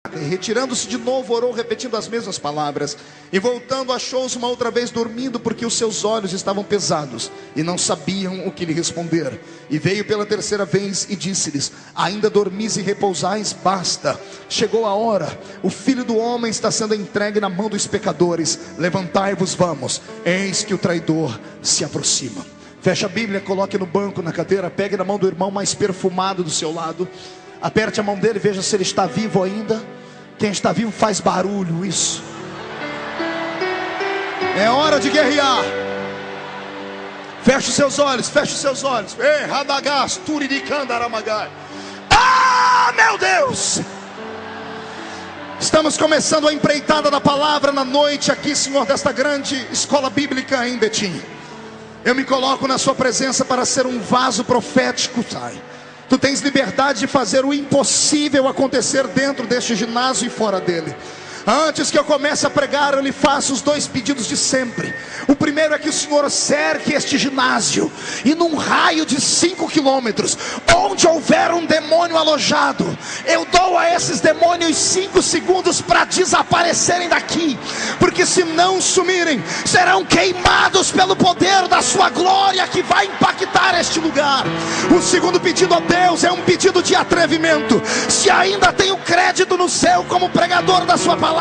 E retirando-se de novo, orou repetindo as mesmas palavras. E voltando, achou-se uma outra vez dormindo, porque os seus olhos estavam pesados e não sabiam o que lhe responder. E veio pela terceira vez e disse-lhes: ainda dormis e repousais? Basta, chegou a hora. O Filho do homem está sendo entregue na mão dos pecadores. Levantai-vos, vamos, eis que o traidor se aproxima. Feche a Bíblia, coloque no banco, na cadeira. Pegue na mão do irmão mais perfumado do seu lado. Aperte a mão dele, veja se ele está vivo ainda. Quem está vivo faz barulho, isso. É hora de guerrear. Feche os seus olhos, feche os seus olhos. Ei, Radagás, Turiricandaramagai. Ah, meu Deus! Estamos começando a empreitada da palavra na noite aqui, Senhor, desta grande escola bíblica em Betim. Eu me coloco na sua presença para ser um vaso profético, Pai. Tu tens liberdade de fazer o impossível acontecer dentro deste ginásio e fora dele. Antes que eu comece a pregar, eu lhe faço os dois pedidos de sempre. O primeiro é que o Senhor cerque este ginásio, e num raio de 5 quilômetros, onde houver um demônio alojado, eu dou a esses demônios 5 segundos para desaparecerem daqui. Porque se não sumirem, serão queimados pelo poder da sua glória, que vai impactar este lugar. O segundo pedido a Deus é um pedido de atrevimento. Se ainda tenho crédito no céu como pregador da sua palavra,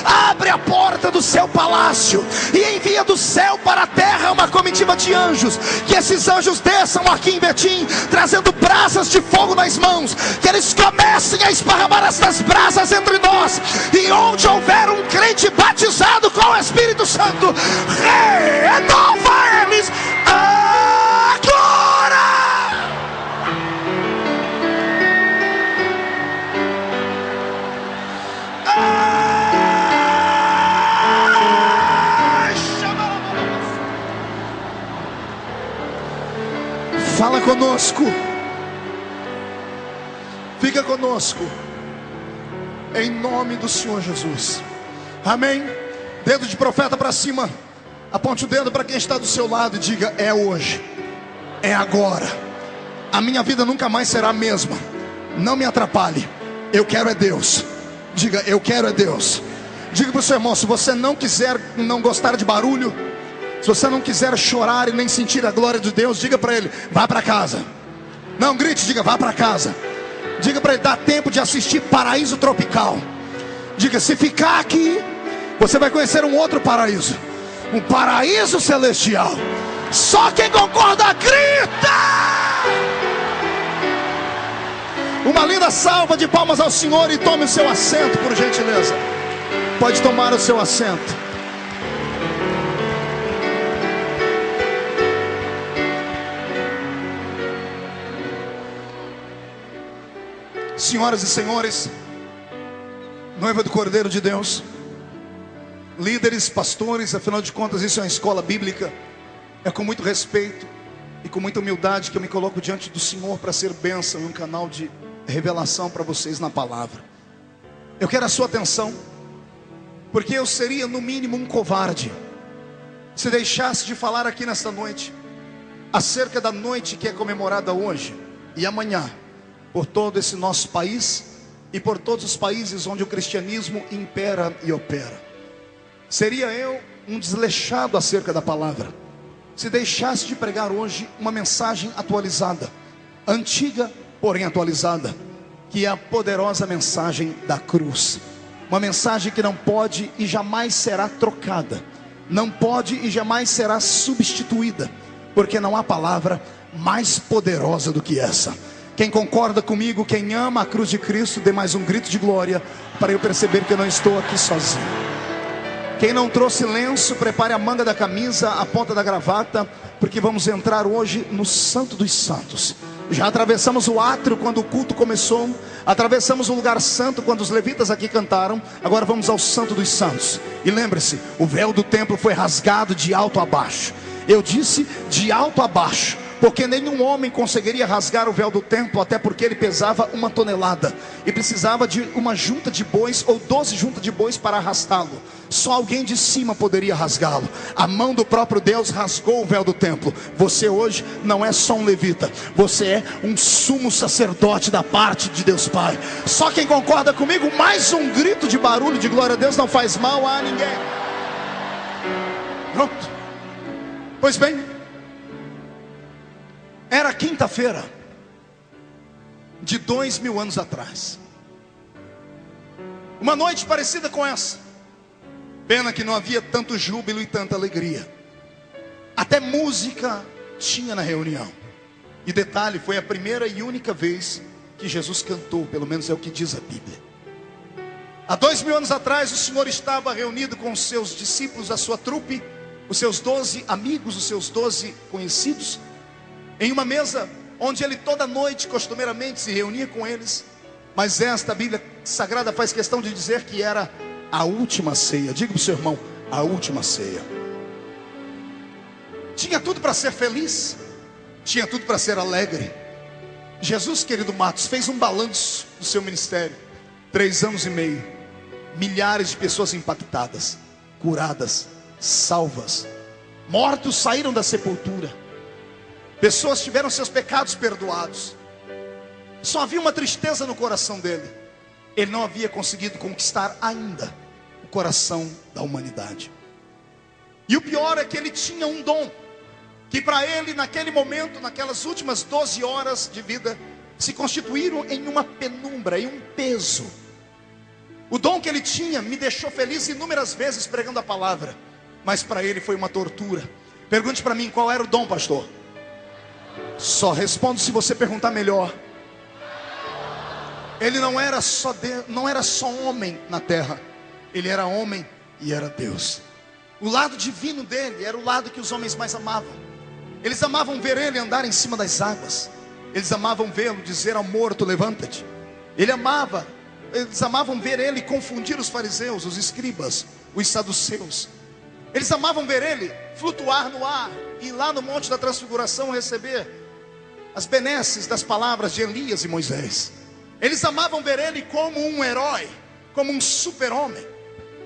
abre a porta do seu palácio e envia do céu para a terra uma comitiva de anjos. Que esses anjos desçam aqui em Betim, trazendo brasas de fogo nas mãos. Que eles comecem a esparramar essas brasas entre nós. E onde houver um crente batizado com o Espírito Santo, renova eles agora. Fala conosco, fica conosco, em nome do Senhor Jesus, amém. Dedo de profeta para cima, aponte o dedo para quem está do seu lado e diga: é hoje, é agora. A minha vida nunca mais será a mesma. Não me atrapalhe, eu quero é Deus. Diga: eu quero é Deus. Diga para o seu irmão: se você não quiser, não gostar de barulho, se você não quiser chorar e nem sentir a glória de Deus, diga para ele: vá para casa. Não grite, diga: vá para casa. Diga para ele: dá tempo de assistir Paraíso Tropical. Diga: se ficar aqui, você vai conhecer um outro paraíso, um paraíso celestial. Só quem concorda grita. Uma linda salva de palmas ao Senhor. E tome o seu assento, por gentileza. Pode tomar o seu assento. Senhoras e senhores, noiva do Cordeiro de Deus, líderes, pastores, afinal de contas isso é uma escola bíblica. É com muito respeito e com muita humildade que eu me coloco diante do Senhor para ser bênção e um canal de revelação para vocês na palavra. Eu quero a sua atenção, porque eu seria no mínimo um covarde se deixasse de falar aqui nesta noite acerca da noite que é comemorada hoje e amanhã por todo esse nosso país e por todos os países onde o cristianismo impera e opera. Seria eu um desleixado acerca da palavra se deixasse de pregar hoje uma mensagem atualizada, antiga porém atualizada, que é a poderosa mensagem da cruz. Uma mensagem que não pode e jamais será trocada, não pode e jamais será substituída, porque não há palavra mais poderosa do que essa. Quem concorda comigo, quem ama a cruz de Cristo, dê mais um grito de glória, para eu perceber que eu não estou aqui sozinho. Quem não trouxe lenço, prepare a manga da camisa, a ponta da gravata, porque vamos entrar hoje no Santo dos Santos. Já atravessamos o átrio quando o culto começou, atravessamos o lugar santo quando os levitas aqui cantaram. Agora vamos ao Santo dos Santos. E lembre-se, o véu do templo foi rasgado de alto a baixo. Eu disse de alto a baixo, porque nenhum homem conseguiria rasgar o véu do templo, até porque ele pesava 1 tonelada, e precisava de uma junta de bois, ou 12 juntas de bois para arrastá-lo. Só alguém de cima poderia rasgá-lo. A mão do próprio Deus rasgou o véu do templo. Você hoje não é só um levita, você é um sumo sacerdote da parte de Deus Pai. Só quem concorda comigo, mais um grito de barulho de glória a Deus não faz mal a ninguém. Pronto. Pois bem, era quinta-feira de 2000 anos atrás, uma noite parecida com essa. Pena que não havia tanto júbilo e tanta alegria. Até música tinha na reunião. E detalhe, foi a primeira e única vez que Jesus cantou, pelo menos é o que diz a Bíblia. Há 2000 anos atrás, o Senhor estava reunido com os seus discípulos, a sua trupe, os seus 12 amigos, os seus 12 conhecidos, em uma mesa onde ele toda noite costumeiramente se reunia com eles. Mas esta Bíblia Sagrada faz questão de dizer que era a última ceia. Diga para o seu irmão, a última ceia. Tinha tudo para ser feliz, tinha tudo para ser alegre. Jesus, querido Matos, fez um balanço do seu ministério. 3 anos e meio, milhares de pessoas impactadas, curadas, salvas. Mortos saíram da sepultura. Pessoas tiveram seus pecados perdoados. Só havia uma tristeza no coração dele. Ele não havia conseguido conquistar ainda o coração da humanidade. E o pior é que ele tinha um dom, que para ele naquele momento, naquelas últimas 12 horas de vida, se constituíram em uma penumbra, em um peso. O dom que ele tinha me deixou feliz inúmeras vezes pregando a palavra, mas para ele foi uma tortura. Pergunte para mim, qual era o dom, pastor? Só respondo se você perguntar melhor. Ele não era só homem na terra, ele era homem e era Deus. O lado divino dele era o lado que os homens mais amavam. Eles amavam ver ele andar em cima das águas. Eles amavam vê-lo dizer ao morto, levanta-te. Eles amavam ver ele confundir os fariseus, os escribas, os saduceus. Eles amavam ver ele flutuar no ar e lá no Monte da Transfiguração receber as benesses das palavras de Elias e Moisés. Eles amavam ver ele como um herói, como um super-homem.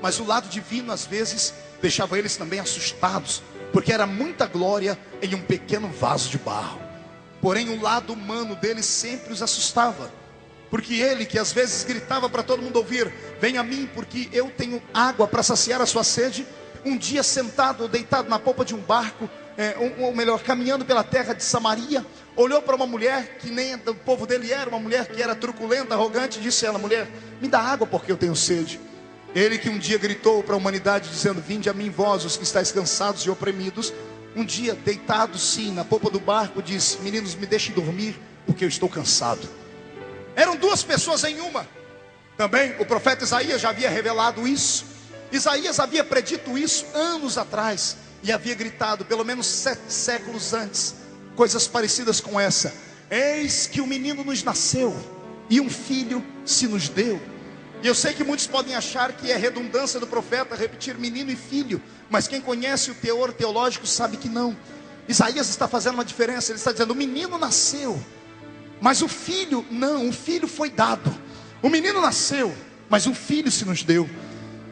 Mas o lado divino às vezes deixava eles também assustados, porque era muita glória em um pequeno vaso de barro. Porém o lado humano dele sempre os assustava, porque ele que às vezes gritava para todo mundo ouvir, venha a mim porque eu tenho água para saciar a sua sede, um dia sentado ou deitado na polpa de um barco, ou melhor, caminhando pela terra de Samaria, olhou para uma mulher que nem do povo dele era, uma mulher que era truculenta, arrogante, e disse a ela, mulher, me dá água porque eu tenho sede. Ele que um dia gritou para a humanidade dizendo, vinde a mim vós os que estáis cansados e oprimidos, um dia deitado sim na polpa do barco disse, meninos me deixem dormir porque eu estou cansado. Eram 2 pessoas em uma. Também o profeta Isaías já havia revelado isso. Isaías havia predito isso anos atrás e havia gritado pelo menos 7 séculos antes coisas parecidas com essa. Eis que um menino nos nasceu e um filho se nos deu. E eu sei que muitos podem achar que é redundância do profeta repetir menino e filho, mas quem conhece o teor teológico sabe que não. Isaías está fazendo uma diferença. Ele está dizendo, o menino nasceu, mas o filho não, o filho foi dado. O menino nasceu, mas um filho se nos deu.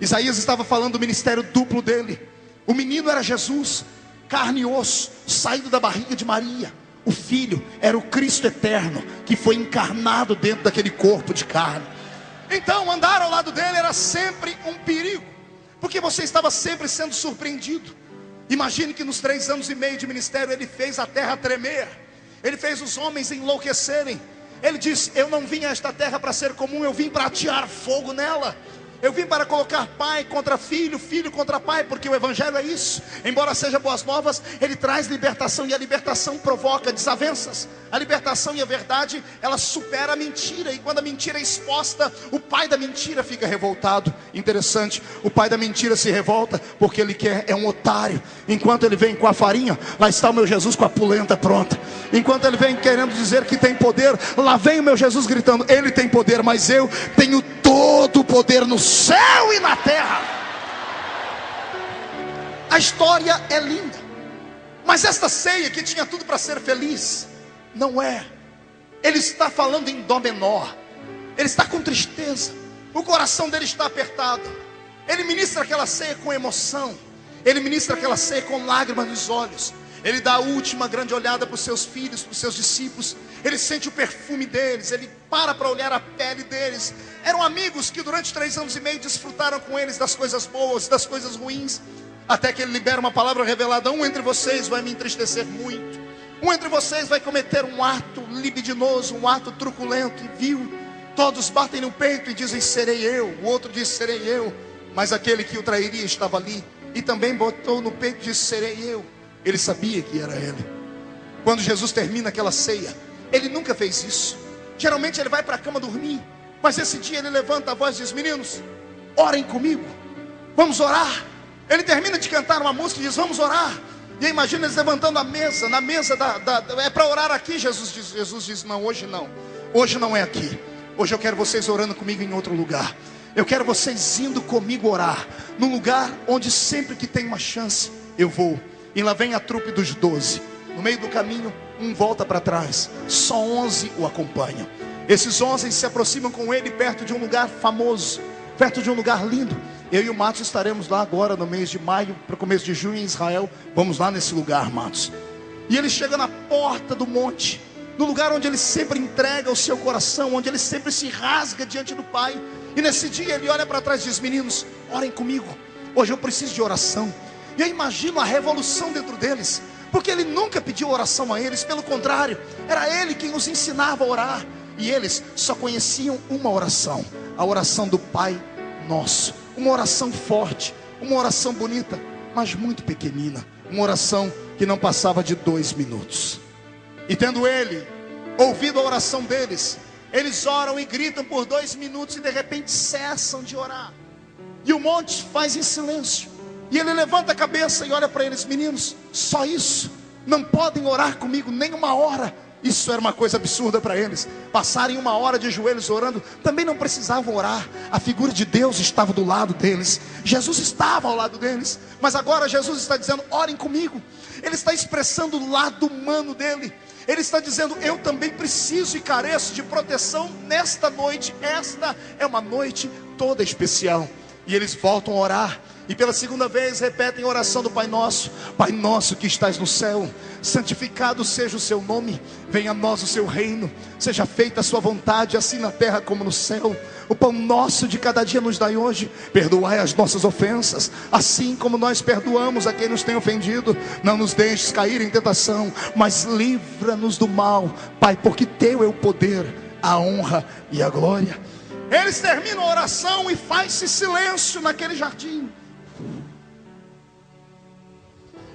Isaías estava falando do ministério duplo dele. O menino era Jesus, carne e osso, saído da barriga de Maria. O filho era o Cristo eterno, que foi encarnado dentro daquele corpo de carne. Então andar ao lado dele era sempre um perigo, porque você estava sempre sendo surpreendido. Imagine que nos 3 anos e meio de ministério ele fez a terra tremer, ele fez os homens enlouquecerem. Ele disse, eu não vim a esta terra para ser comum, eu vim para atear fogo nela. Eu vim para colocar pai contra filho, filho contra pai, porque o evangelho é isso. Embora seja boas novas, ele traz libertação, e a libertação provoca desavenças. A libertação e a verdade, ela supera a mentira, e quando a mentira é exposta, o pai da mentira fica revoltado. Interessante, o pai da mentira se revolta, porque ele quer, é um otário. Enquanto ele vem com a farinha, lá está o meu Jesus com a polenta pronta. Enquanto ele vem querendo dizer que tem poder, lá vem o meu Jesus gritando, ele tem poder, mas eu tenho todo o poder no céu e na terra. A história é linda. Mas esta ceia que tinha tudo para ser feliz, não é. Ele está falando em dó menor. Ele está com tristeza. O coração dele está apertado. Ele ministra aquela ceia com emoção. Ele ministra aquela ceia com lágrimas nos olhos. Ele dá a última grande olhada para os seus filhos, para os seus discípulos. Ele sente o perfume deles. Ele para olhar a pele deles. Eram amigos que durante 3 anos e meio desfrutaram com eles das coisas boas, das coisas ruins. Até que ele libera uma palavra revelada: um entre vocês vai me entristecer muito. Um entre vocês vai cometer um ato libidinoso, um ato truculento e vil. Todos batem no peito e dizem: serei eu. O outro diz: serei eu. Mas aquele que o trairia estava ali e também botou no peito e disse: serei eu. Ele sabia que era ele. Quando Jesus termina aquela ceia, ele nunca fez isso. Geralmente ele vai para a cama dormir, mas esse dia ele levanta a voz e diz: meninos, orem comigo, vamos orar. Ele termina de cantar uma música e diz: vamos orar. E imagina eles levantando a mesa, na mesa é para orar aqui. Jesus diz: não, hoje não. Hoje não é aqui. Hoje eu quero vocês orando comigo em outro lugar. Eu quero vocês indo comigo orar num lugar onde sempre que tem uma chance eu vou. E lá vem a trupe dos 12. No meio do caminho, um volta para trás. Só 11 o acompanham. Esses 11 se aproximam com ele perto de um lugar famoso, perto de um lugar lindo. Eu e o Matos estaremos lá agora no mês de maio, para o começo de junho em Israel. Vamos lá nesse lugar, Matos. E ele chega na porta do monte, no lugar onde ele sempre entrega o seu coração, onde ele sempre se rasga diante do Pai. E nesse dia ele olha para trás e diz: meninos, orem comigo. Hoje eu preciso de oração. E eu imagino a revolução dentro deles, porque ele nunca pediu oração a eles. Pelo contrário, era ele quem os ensinava a orar. E eles só conheciam uma oração: a oração do Pai Nosso. Uma oração forte, uma oração bonita, mas muito pequenina. Uma oração que não passava de 2 minutos. E tendo ele ouvido a oração deles, eles oram e gritam por 2 minutos e de repente cessam de orar. E o monte faz em silêncio. E ele levanta a cabeça e olha para eles: meninos, só isso? Não podem orar comigo nem 1 hora? Isso era uma coisa absurda para eles. Passarem 1 hora de joelhos orando, também não precisavam orar. A figura de Deus estava do lado deles. Jesus estava ao lado deles. Mas agora Jesus está dizendo: orem comigo. Ele está expressando o lado humano dele. Ele está dizendo: eu também preciso e careço de proteção nesta noite. Esta é uma noite toda especial. E eles voltam a orar. E pela segunda vez repetem a oração do Pai Nosso: Pai nosso que estás no céu, santificado seja o seu nome. Venha a nós o seu reino. Seja feita a sua vontade, assim na terra como no céu. O pão nosso de cada dia nos dai hoje. Perdoai as nossas ofensas, assim como nós perdoamos a quem nos tem ofendido. Não nos deixes cair em tentação, mas livra-nos do mal, Pai, porque teu é o poder, a honra e a glória. Eles terminam a oração e faz-se silêncio naquele jardim.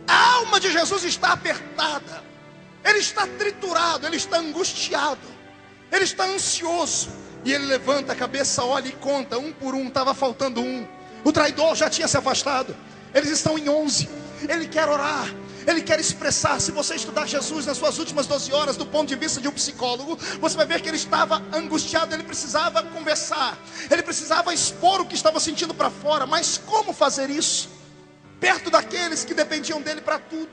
A alma de Jesus está apertada. Ele está triturado, ele está angustiado, ele está ansioso. E ele levanta a cabeça, olha e conta, 1 por 1, estava faltando 1. O traidor já tinha se afastado. Eles estão em 11. Ele quer orar, ele quer expressar. Se você estudar Jesus nas suas últimas 12 horas do ponto de vista de um psicólogo, você vai ver que ele estava angustiado. Ele precisava conversar, ele precisava expor o que estava sentindo para fora. Mas como fazer isso? Perto daqueles que dependiam dele para tudo.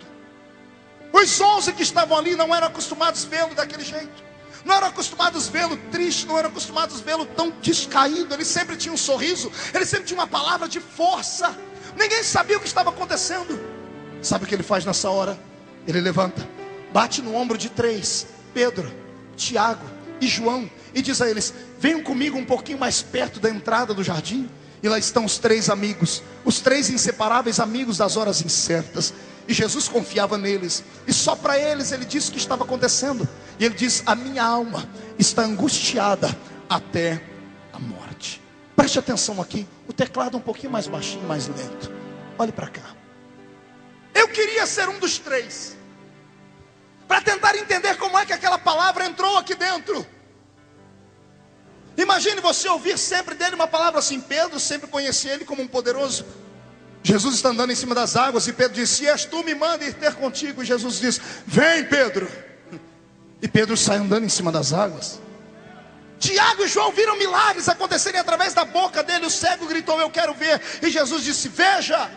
Os 11 que estavam ali não eram acostumados a vê-lo daquele jeito. Não eram acostumados a vê-lo triste, não eram acostumados a vê-lo tão descaído. Ele sempre tinha um sorriso, ele sempre tinha uma palavra de força. Ninguém sabia o que estava acontecendo. Sabe o que ele faz nessa hora? Ele levanta, bate no ombro de 3, Pedro, Tiago e João, e diz a eles: venham comigo um pouquinho mais perto da entrada do jardim. E lá estão os 3 amigos, os 3 inseparáveis amigos das horas incertas. E Jesus confiava neles, e só para eles ele disse o que estava acontecendo. E ele diz: a minha alma está angustiada até a morte. Preste atenção aqui, o teclado um pouquinho mais baixinho, mais lento. Olhe para cá. Eu queria ser um dos 3, para tentar entender como é que aquela palavra entrou aqui dentro. Imagine você ouvir sempre dele uma palavra assim. Pedro sempre conhecia ele como um poderoso. Jesus está andando em cima das águas e Pedro diz: se és tu, me manda ir ter contigo. E Jesus diz: vem, Pedro. E Pedro sai andando em cima das águas. Tiago e João viram milagres acontecerem através da boca dele. O cego gritou: eu quero ver. E Jesus disse: veja.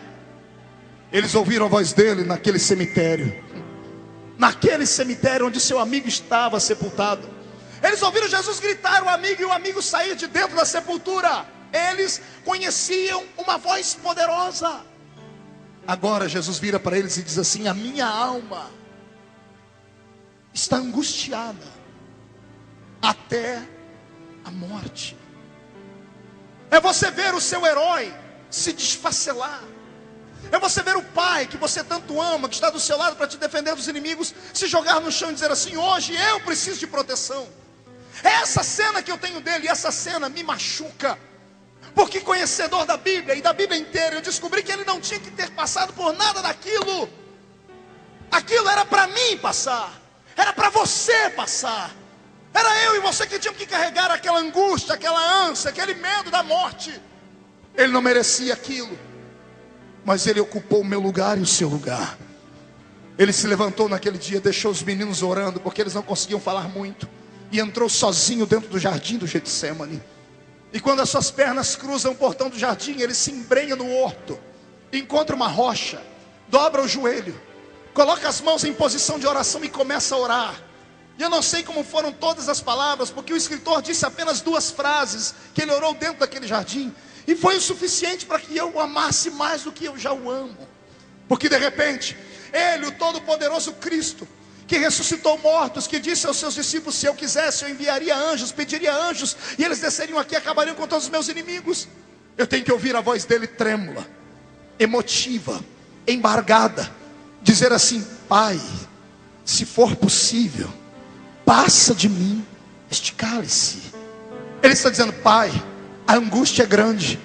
Eles ouviram a voz dele naquele cemitério. naquele cemitério onde seu amigo estava sepultado. Eles ouviram Jesus gritar o amigo e o amigo sair de dentro da sepultura. Eles conheciam uma voz poderosa. Agora Jesus vira para eles e diz assim: a minha alma está angustiada até a morte. É você ver o seu herói se desfacelar. É você ver o pai que você tanto ama, que está do seu lado para te defender dos inimigos, se jogar no chão e dizer assim: hoje eu preciso de proteção. É essa cena que eu tenho dele, e essa cena me machuca. Porque conhecedor da Bíblia e da Bíblia inteira, eu descobri que ele não tinha que ter passado por nada daquilo. Aquilo era para mim passar, era para você passar. Era eu e você que tínhamos que carregar aquela angústia, aquela ânsia, aquele medo da morte. Ele não merecia aquilo, mas ele ocupou o meu lugar e o seu lugar. Ele se levantou naquele dia, deixou os meninos orando, porque eles não conseguiam falar muito, e entrou sozinho dentro do jardim do Getsemane. E quando as suas pernas cruzam o portão do jardim, ele se embrenha no horto, encontra uma rocha, dobra o joelho, coloca as mãos em posição de oração e começa a orar. E eu não sei como foram todas as palavras, porque o escritor disse apenas 2 frases, que ele orou dentro daquele jardim, e foi o suficiente para que eu o amasse mais do que eu já o amo. Porque de repente, ele, o todo-poderoso Cristo, que ressuscitou mortos, que disse aos seus discípulos: se eu quisesse eu enviaria anjos, pediria anjos, e eles desceriam aqui e acabariam com todos os meus inimigos. Eu tenho que ouvir a voz dele trêmula, emotiva, embargada, dizer assim: Pai, se for possível, passa de mim este cálice. Ele está dizendo: Pai, a angústia é grande,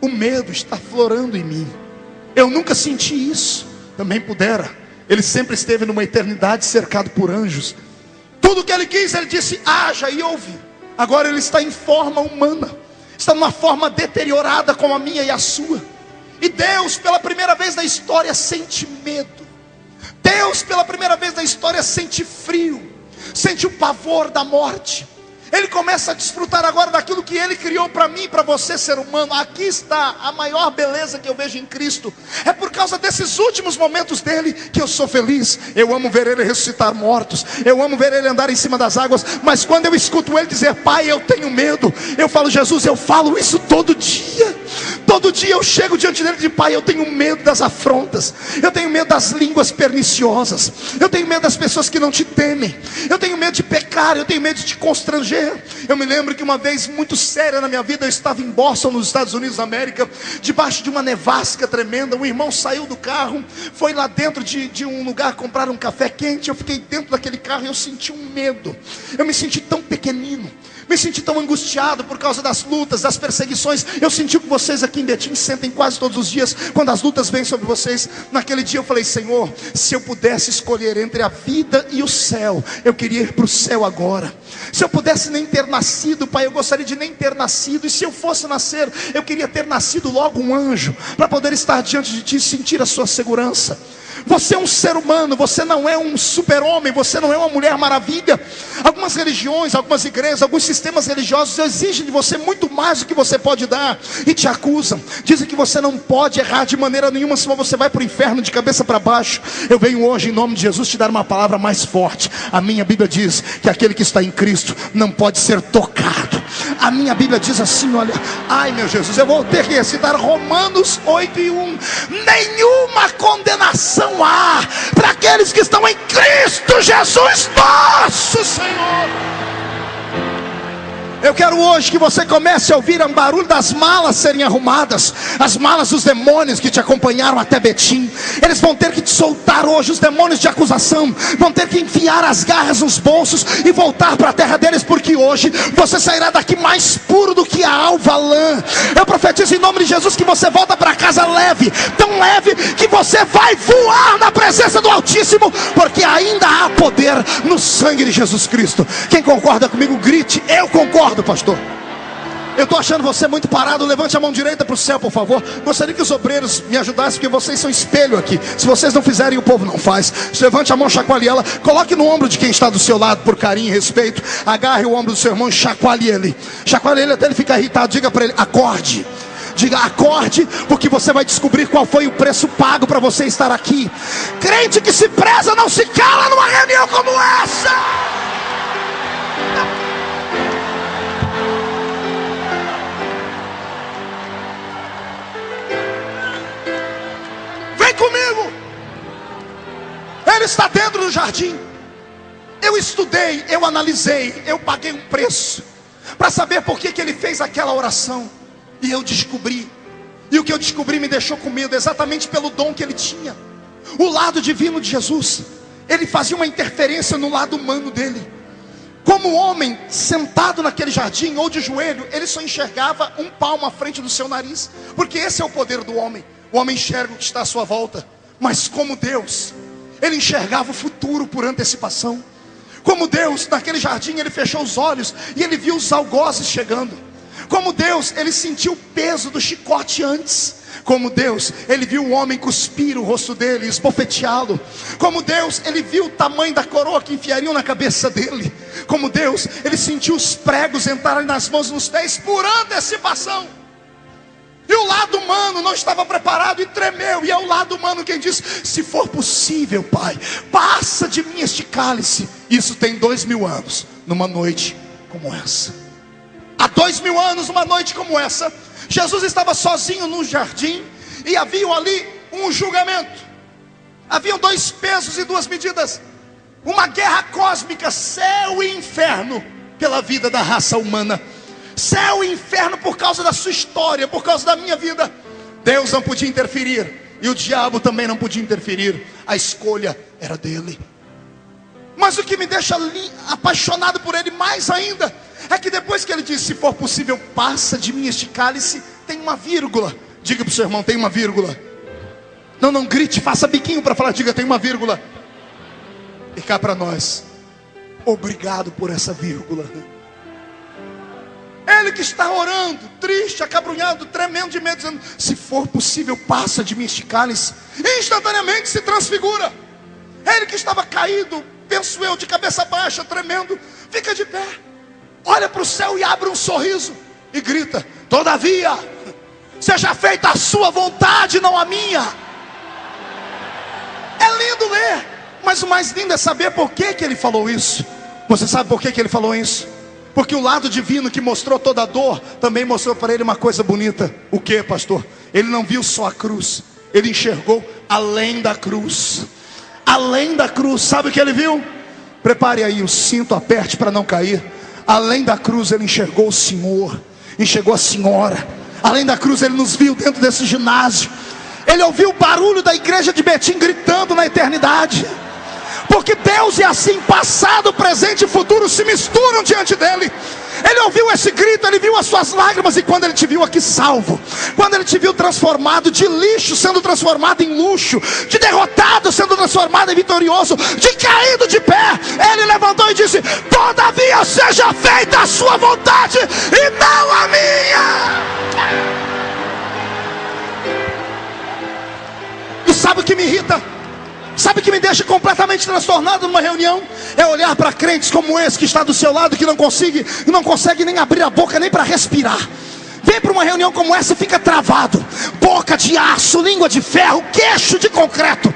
o medo está florando em mim. Eu nunca senti isso. Também pudera. Ele sempre esteve numa eternidade cercado por anjos. Tudo que ele quis, ele disse: haja, e houve. Agora ele está em forma humana, está numa forma deteriorada como a minha e a sua. E Deus, pela primeira vez na história, sente medo. Deus, pela primeira vez na história, sente frio, sente o pavor da morte. Ele começa a desfrutar agora daquilo que ele criou para mim e para você, ser humano. Aqui está a maior beleza que eu vejo em Cristo. É por causa desses últimos momentos dele que eu sou feliz. Eu amo ver ele ressuscitar mortos, eu amo ver ele andar em cima das águas. Mas quando eu escuto ele dizer: Pai, eu tenho medo, eu falo: Jesus, eu falo isso todo dia. Todo dia eu chego diante dele e digo: Pai, eu tenho medo das afrontas, eu tenho medo das línguas perniciosas, eu tenho medo das pessoas que não te temem, eu tenho medo de pecar, eu tenho medo de te constranger. Eu me lembro que uma vez muito séria na minha vida, eu estava em Boston, nos Estados Unidos da América, debaixo de uma nevasca tremenda. Um irmão saiu do carro, foi lá dentro de um lugar comprar um café quente. Eu fiquei dentro daquele carro e eu senti um medo. Eu me senti tão pequenino, me senti tão angustiado por causa das lutas, das perseguições. Eu senti o que vocês aqui em Betim sentem quase todos os dias, quando as lutas vêm sobre vocês. Naquele dia eu falei: Senhor, se eu pudesse escolher entre a vida e o céu, eu queria ir para o céu agora. Se eu pudesse nem ter nascido, Pai, eu gostaria de nem ter nascido. E se eu fosse nascer, eu queria ter nascido logo um anjo, para poder estar diante de Ti e sentir a Sua segurança. Você é um ser humano, você não é um super-homem, você não é uma mulher maravilha. Algumas religiões, algumas igrejas, alguns sistemas religiosos exigem de você muito mais do que você pode dar, e te acusam, dizem que você não pode errar de maneira nenhuma, senão você vai para o inferno de cabeça para baixo. Eu venho hoje em nome de Jesus te dar uma palavra mais forte. A minha Bíblia diz que aquele que está em Cristo não pode ser tocado. A minha Bíblia diz assim, olha, ai meu Jesus, eu vou ter que recitar Romanos 8:1. Nenhuma condenação há para aqueles que estão em Cristo Jesus nosso Senhor. Eu quero hoje que você comece a ouvir o barulho das malas serem arrumadas. As malas dos demônios que te acompanharam até Betim. Eles vão ter que te soltar hoje. Os demônios de acusação vão ter que enfiar as garras nos bolsos e voltar para a terra deles, porque hoje você sairá daqui mais puro do que a alva lã. Eu profetizo em nome de Jesus que você volta para casa leve, tão leve que você vai voar na presença do Altíssimo, porque ainda há poder no sangue de Jesus Cristo. Quem concorda comigo, grite: eu concordo, pastor. Eu estou achando você muito parado. Levante a mão direita para o céu, por favor. Gostaria que os obreiros me ajudassem, porque vocês são espelho aqui. Se vocês não fizerem, o povo não faz. Levante a mão, chacoalhe ela. Coloque no ombro de quem está do seu lado, por carinho e respeito. Agarre o ombro do seu irmão e chacoalhe ele. Chacoalhe ele até ele ficar irritado. Diga para ele: acorde. Diga: acorde, porque você vai descobrir qual foi o preço pago para você estar aqui. Crente que se preza não se cala numa reunião como essa. Vem comigo. Ele está dentro do jardim. Eu estudei, eu analisei, eu paguei um preço para saber por que ele fez aquela oração. E eu descobri. E o que eu descobri me deixou com medo, exatamente pelo dom que ele tinha. O lado divino de Jesus, ele fazia uma interferência no lado humano dele. Como homem sentado naquele jardim ou de joelho, ele só enxergava um palmo à frente do seu nariz, porque esse é o poder do homem. O homem enxerga o que está à sua volta. Mas como Deus, ele enxergava o futuro por antecipação. Como Deus, naquele jardim, ele fechou os olhos e ele viu os algozes chegando. Como Deus, ele sentiu o peso do chicote antes. Como Deus, ele viu o homem cuspir o rosto dele, esbofeteá-lo. Como Deus, ele viu o tamanho da coroa que enfiariam na cabeça dele. Como Deus, ele sentiu os pregos entrarem nas mãos e nos pés por antecipação. E o lado humano não estava preparado e tremeu. E é o lado humano quem diz: se for possível, Pai, passa de mim este cálice. Isso tem 2000 anos, numa noite como essa. Há 2000 anos, numa noite como essa, Jesus estava sozinho no jardim. E havia ali um julgamento. Haviam 2 pesos e 2 medidas. Uma guerra cósmica, céu e inferno, pela vida da raça humana. Céu e inferno por causa da sua história, por causa da minha vida. Deus não podia interferir, e o diabo também não podia interferir. A escolha era dele. Mas o que me deixa apaixonado por ele mais ainda, é que depois que ele disse: se for possível, passa de mim este cálice, tem uma vírgula. Diga para o seu irmão: tem uma vírgula. Não grite, faça biquinho para falar: diga, tem uma vírgula. E cá para nós: obrigado por essa vírgula. Ele que está orando, triste, acabrunhado, tremendo de medo, dizendo: se for possível, passa de mim este cálice. E instantaneamente se transfigura. Ele que estava caído, penso eu, de cabeça baixa, tremendo, fica de pé, olha para o céu e abre um sorriso e grita: todavia, seja feita a sua vontade, não a minha. É lindo ler, mas o mais lindo é saber por que ele falou isso. Você sabe por que ele falou isso? Porque o lado divino que mostrou toda a dor também mostrou para ele uma coisa bonita. O que, pastor? Ele não viu só a cruz, ele enxergou além da cruz. Além da cruz, sabe o que ele viu? Prepare aí o cinto, aperte para não cair. Além da cruz ele enxergou o Senhor, enxergou a Senhora. Além da cruz ele nos viu dentro desse ginásio. Ele ouviu o barulho da igreja de Betim gritando na eternidade. Porque Deus é assim, passado, presente e futuro se misturam diante dele. Ele ouviu esse grito, ele viu as suas lágrimas. E quando ele te viu aqui salvo, quando ele te viu transformado, de lixo sendo transformado em luxo, de derrotado sendo transformado em vitorioso, de caído de pé, ele levantou e disse: todavia seja feita a sua vontade e não a minha. E sabe o que me irrita? Sabe o que me deixa completamente transtornado numa reunião? É olhar para crentes como esse que está do seu lado, que não consegue nem abrir a boca nem para respirar. Vem para uma reunião como essa e fica travado, boca de aço, língua de ferro, queixo de concreto.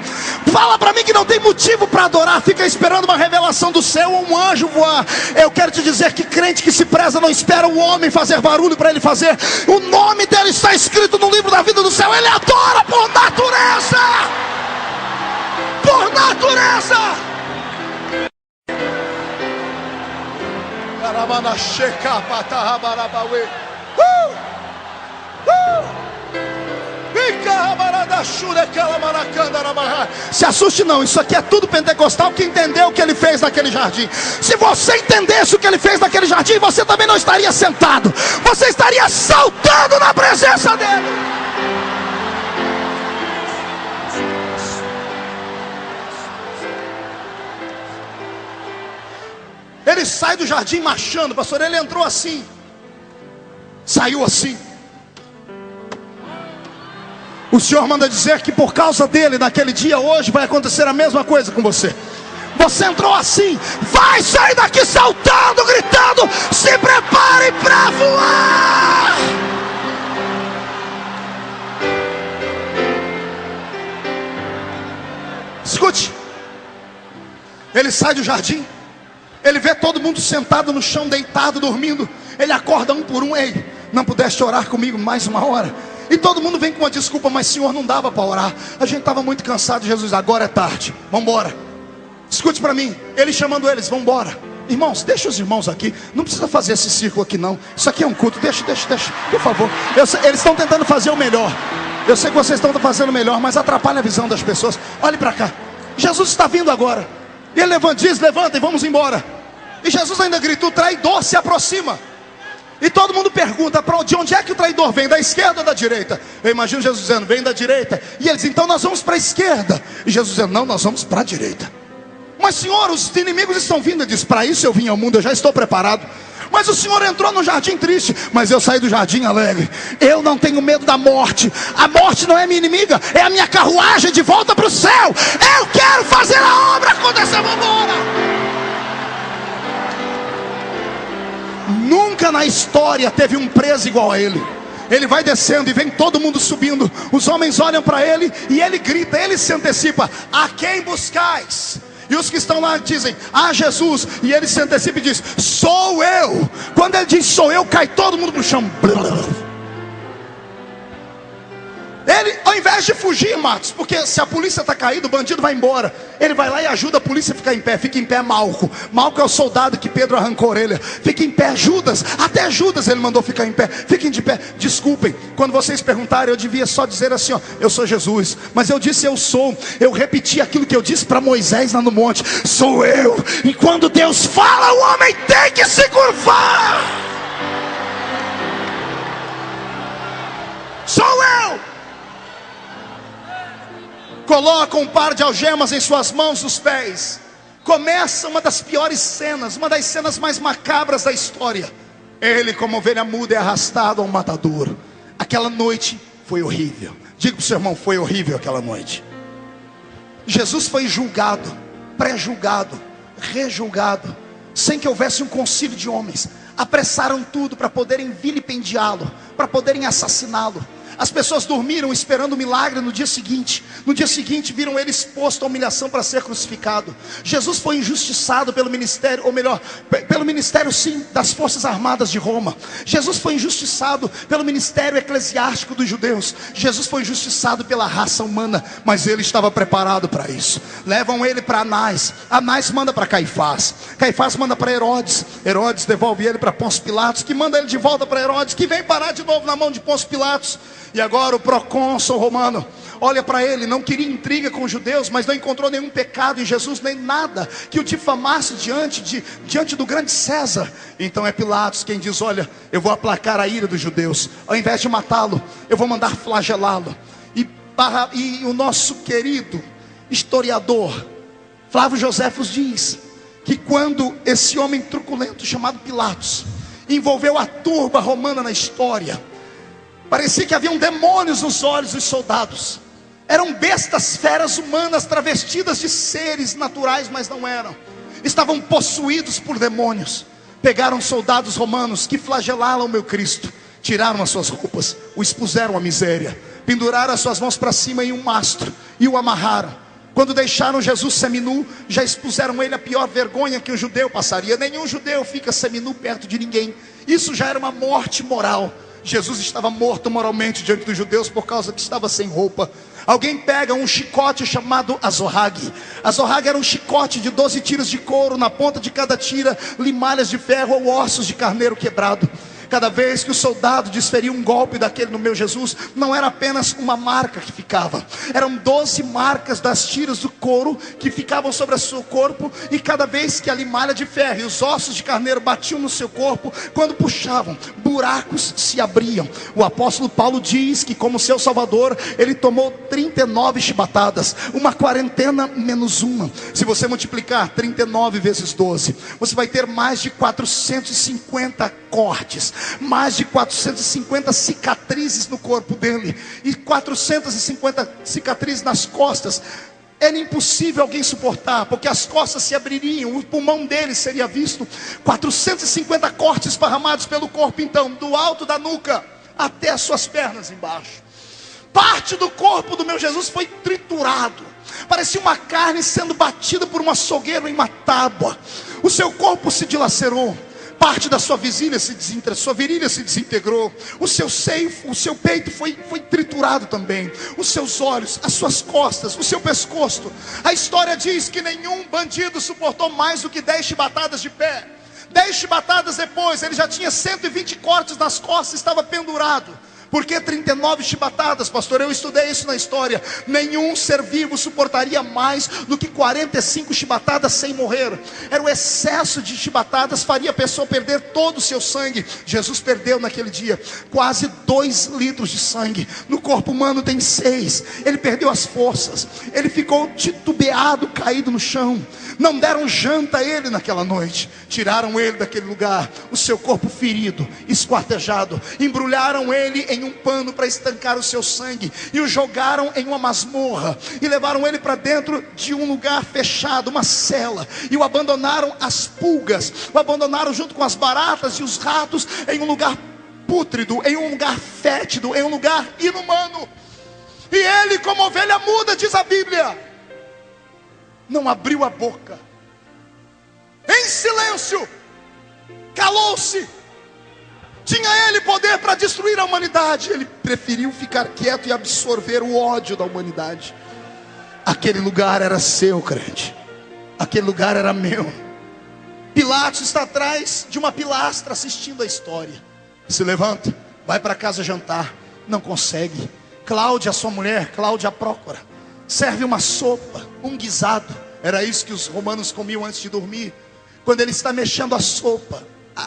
Fala para mim que não tem motivo para adorar, fica esperando uma revelação do céu ou um anjo voar. Eu quero te dizer que crente que se preza não espera o homem fazer barulho para ele fazer. O nome dele está escrito no livro da vida do céu. Ele adora por natureza. Por natureza. Se assuste não, isso aqui é tudo pentecostal que entendeu o que ele fez naquele jardim. Se você entendesse o que ele fez naquele jardim, você também não estaria sentado, você estaria saltando na presença dele. Ele sai do jardim marchando, pastor. Ele entrou assim, saiu assim. O Senhor manda dizer que por causa dele, naquele dia, hoje, vai acontecer a mesma coisa com você. Você entrou assim, vai sair daqui saltando, gritando: se prepare para voar. escute. Ele sai do jardim, ele vê todo mundo sentado no chão, deitado, dormindo. Ele acorda um por um. Ei, não pudeste orar comigo mais uma hora? E todo mundo vem com uma desculpa: mas Senhor, não dava para orar, a gente estava muito cansado. Jesus: agora é tarde, vamos embora. Escute para mim, ele chamando eles: vamos embora. Irmãos, deixa os irmãos aqui, não precisa fazer esse círculo aqui não. Isso aqui é um culto, deixa, por favor. Eles estão tentando fazer o melhor. Eu sei que vocês estão fazendo o melhor, mas atrapalha a visão das pessoas. Olhe para cá, Jesus está vindo agora. E ele diz: levantem, vamos embora. E Jesus ainda gritou: o traidor se aproxima. E todo mundo pergunta: de onde é que o traidor vem? Da esquerda ou da direita? Eu imagino Jesus dizendo: vem da direita. E eles: então nós vamos para a esquerda. E Jesus dizendo: não, nós vamos para a direita. Mas Senhor, os inimigos estão vindo. Ele diz: para isso eu vim ao mundo, eu já estou preparado. Mas o Senhor entrou no jardim triste, mas eu saí do jardim alegre. Eu não tenho medo da morte. A morte não é minha inimiga, é a minha carruagem de volta para o céu. Eu quero fazer a obra acontecer. Vamos embora. Nunca na história teve um preso igual a ele. Ele vai descendo e vem todo mundo subindo. Os homens olham para ele e ele grita, ele se antecipa: a quem buscais? E os que estão lá dizem: ah, Jesus. E ele se antecipa e diz: sou eu. Quando ele diz sou eu, cai todo mundo no chão. Ele, ao invés de fugir, Matos, porque se a polícia está caída, o bandido vai embora, ele vai lá e ajuda a polícia a ficar em pé. Fica em pé Malco. Malco é o soldado que Pedro arrancou a orelha. Fica em pé Judas. Até Judas ele mandou ficar em pé. Fiquem de pé. Desculpem, quando vocês perguntarem, eu devia só dizer assim: ó, eu sou Jesus. Mas eu disse eu sou. Eu repeti aquilo que eu disse para Moisés lá no monte: sou eu. E quando Deus fala, o homem tem que se curvar. Sou eu. Coloca um par de algemas em suas mãos, os pés. Começa uma das piores cenas, uma das cenas mais macabras da história. Ele, como ovelha muda, é arrastado ao matadouro. Aquela noite foi horrível. Diga para o seu irmão: foi horrível aquela noite. Jesus foi julgado, pré-julgado, rejulgado, sem que houvesse um concílio de homens. Apressaram tudo para poderem vilipendiá-lo, para poderem assassiná-lo. As pessoas dormiram esperando o milagre no dia seguinte. No dia seguinte viram ele exposto à humilhação para ser crucificado. Jesus foi injustiçado pelo ministério, ou melhor, pelo ministério sim, das forças armadas de Roma. Jesus foi injustiçado pelo ministério eclesiástico dos judeus. Jesus foi injustiçado pela raça humana, mas ele estava preparado para isso. Levam ele para Anás. Anás manda para Caifás. Caifás manda para Herodes. Herodes devolve ele para Pôncio Pilatos, que manda ele de volta para Herodes, que vem parar de novo na mão de Pôncio Pilatos. E agora o procônsul romano olha para ele, não queria intriga com os judeus, mas não encontrou nenhum pecado em Jesus, nem nada que o difamasse diante do grande César. Então é Pilatos quem diz: olha, eu vou aplacar a ira dos judeus. Ao invés de matá-lo, eu vou mandar flagelá-lo. E o nosso querido historiador Flávio Joséfos diz que quando esse homem truculento chamado Pilatos envolveu a turba romana na história, parecia que haviam demônios nos olhos dos soldados. Eram bestas, feras humanas travestidas de seres naturais, mas não eram. Estavam possuídos por demônios. Pegaram soldados romanos que flagelaram o meu Cristo, tiraram as suas roupas, o expuseram à miséria, penduraram as suas mãos para cima em um mastro e o amarraram. Quando deixaram Jesus seminu, já expuseram ele a pior vergonha que um judeu passaria. Nenhum judeu fica seminu perto de ninguém. Isso já era uma morte moral. Jesus estava morto moralmente diante dos judeus por causa que estava sem roupa. Alguém pega um chicote chamado azorrague. Azorrague era um chicote de 12 tiras de couro, na ponta de cada tira limalhas de ferro ou ossos de carneiro quebrado. Cada vez que o soldado desferia um golpe daquele no meu Jesus, não era apenas uma marca que ficava, eram 12 marcas das tiras do couro que ficavam sobre o seu corpo. E cada vez que a limalha de ferro e os ossos de carneiro batiam no seu corpo, quando puxavam, buracos se abriam. O apóstolo Paulo diz que, como seu salvador, ele tomou 39 chibatadas, uma quarentena menos uma. Se você multiplicar 39 vezes 12, você vai ter mais de 450 cortes, mais de 450 cicatrizes no corpo dele, e 450 cicatrizes nas costas. Era impossível alguém suportar, porque as costas se abririam, o pulmão dele seria visto. 450 cortes esparramados pelo corpo, então, do alto da nuca até as suas pernas embaixo. Parte do corpo do meu Jesus foi triturado. Parecia uma carne sendo batida por um açougueiro em uma tábua. O seu corpo se dilacerou. Parte da sua virilha se desintegrou. O seu seio, o seu peito foi triturado também. Os seus olhos, as suas costas, o seu pescoço. A história diz que nenhum bandido suportou mais do que 10 chibatadas de pé. 10 chibatadas depois, ele já tinha 120 cortes nas costas, estava pendurado. Por que 39 chibatadas, pastor? Eu estudei isso na história. Nenhum ser vivo suportaria mais do que 45 chibatadas sem morrer. Era o excesso de chibatadas, faria a pessoa perder todo o seu sangue. Jesus perdeu naquele dia quase 2 litros de sangue. No corpo humano tem 6. Ele perdeu as forças. Ele ficou titubeado, caído no chão. Não deram janta a ele naquela noite. Tiraram ele daquele lugar, o seu corpo ferido, esquartejado. Embrulharam ele em um pano para estancar o seu sangue e o jogaram em uma masmorra e levaram ele para dentro de um lugar fechado, uma cela, e o abandonaram às pulgas, o abandonaram junto com as baratas e os ratos em um lugar pútrido, em um lugar fétido, em um lugar inumano. E ele, como ovelha muda, diz a Bíblia, não abriu a boca, em silêncio, calou-se. Tinha ele poder para destruir a humanidade. Ele preferiu ficar quieto e absorver o ódio da humanidade. Aquele lugar era seu, crente. Aquele lugar era meu. Pilatos está atrás de uma pilastra assistindo a história. Se levanta, vai para casa jantar. Não consegue. Cláudia, sua mulher, Cláudia a prócora, serve uma sopa, um guisado. Era isso que os romanos comiam antes de dormir. Quando ele está mexendo a sopa,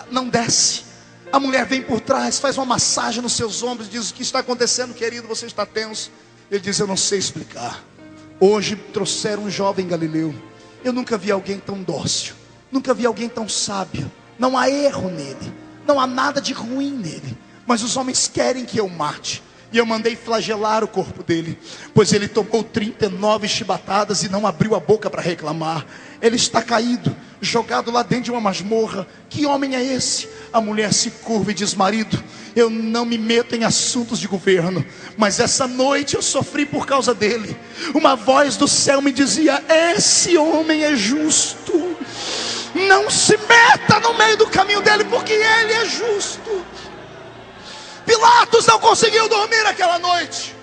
não desce. A mulher vem por trás, faz uma massagem nos seus ombros, diz: o que está acontecendo, querido? Você está tenso? Ele diz: eu não sei explicar. Hoje trouxeram um jovem galileu. Eu nunca vi alguém tão dócil, nunca vi alguém tão sábio. Não há erro nele, não há nada de ruim nele, mas os homens querem que eu mate. E eu mandei flagelar o corpo dele, pois ele tomou 39 chibatadas e não abriu a boca para reclamar. Ele está caído, jogado lá dentro de uma masmorra. Que homem é esse? A mulher se curva e diz: marido, eu não me meto em assuntos de governo, mas essa noite eu sofri por causa dele. Uma voz do céu me dizia: esse homem é justo. Não se meta no meio do caminho dele, porque ele é justo. Pilatos não conseguiu dormir aquela noite.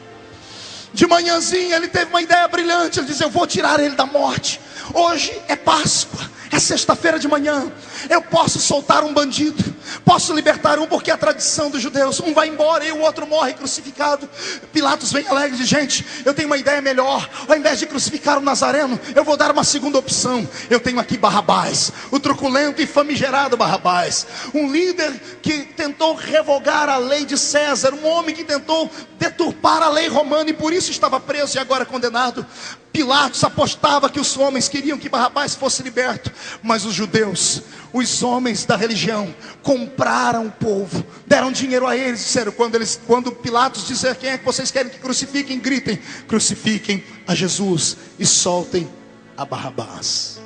De manhãzinha ele teve uma ideia brilhante. Ele disse: eu vou tirar ele da morte. Hoje é Páscoa, é sexta-feira de manhã. Eu posso soltar um bandido, posso libertar um, porque é a tradição dos judeus. Um vai embora e o outro morre crucificado. Pilatos vem alegre e diz: gente, eu tenho uma ideia melhor. Ao invés de crucificar o Nazareno, eu vou dar uma segunda opção. Eu tenho aqui Barrabás, o truculento e famigerado Barrabás, um líder que tentou revogar a lei de César, um homem que tentou deturpar a lei romana e por isso estava preso e agora condenado. Pilatos apostava que os homens queriam que Barrabás fosse liberto, mas os judeus, os homens da religião, compraram o povo, deram dinheiro a eles. Disseram, quando Pilatos disser: quem é que vocês querem que crucifiquem? Gritem: crucifiquem a Jesus e soltem a Barrabás.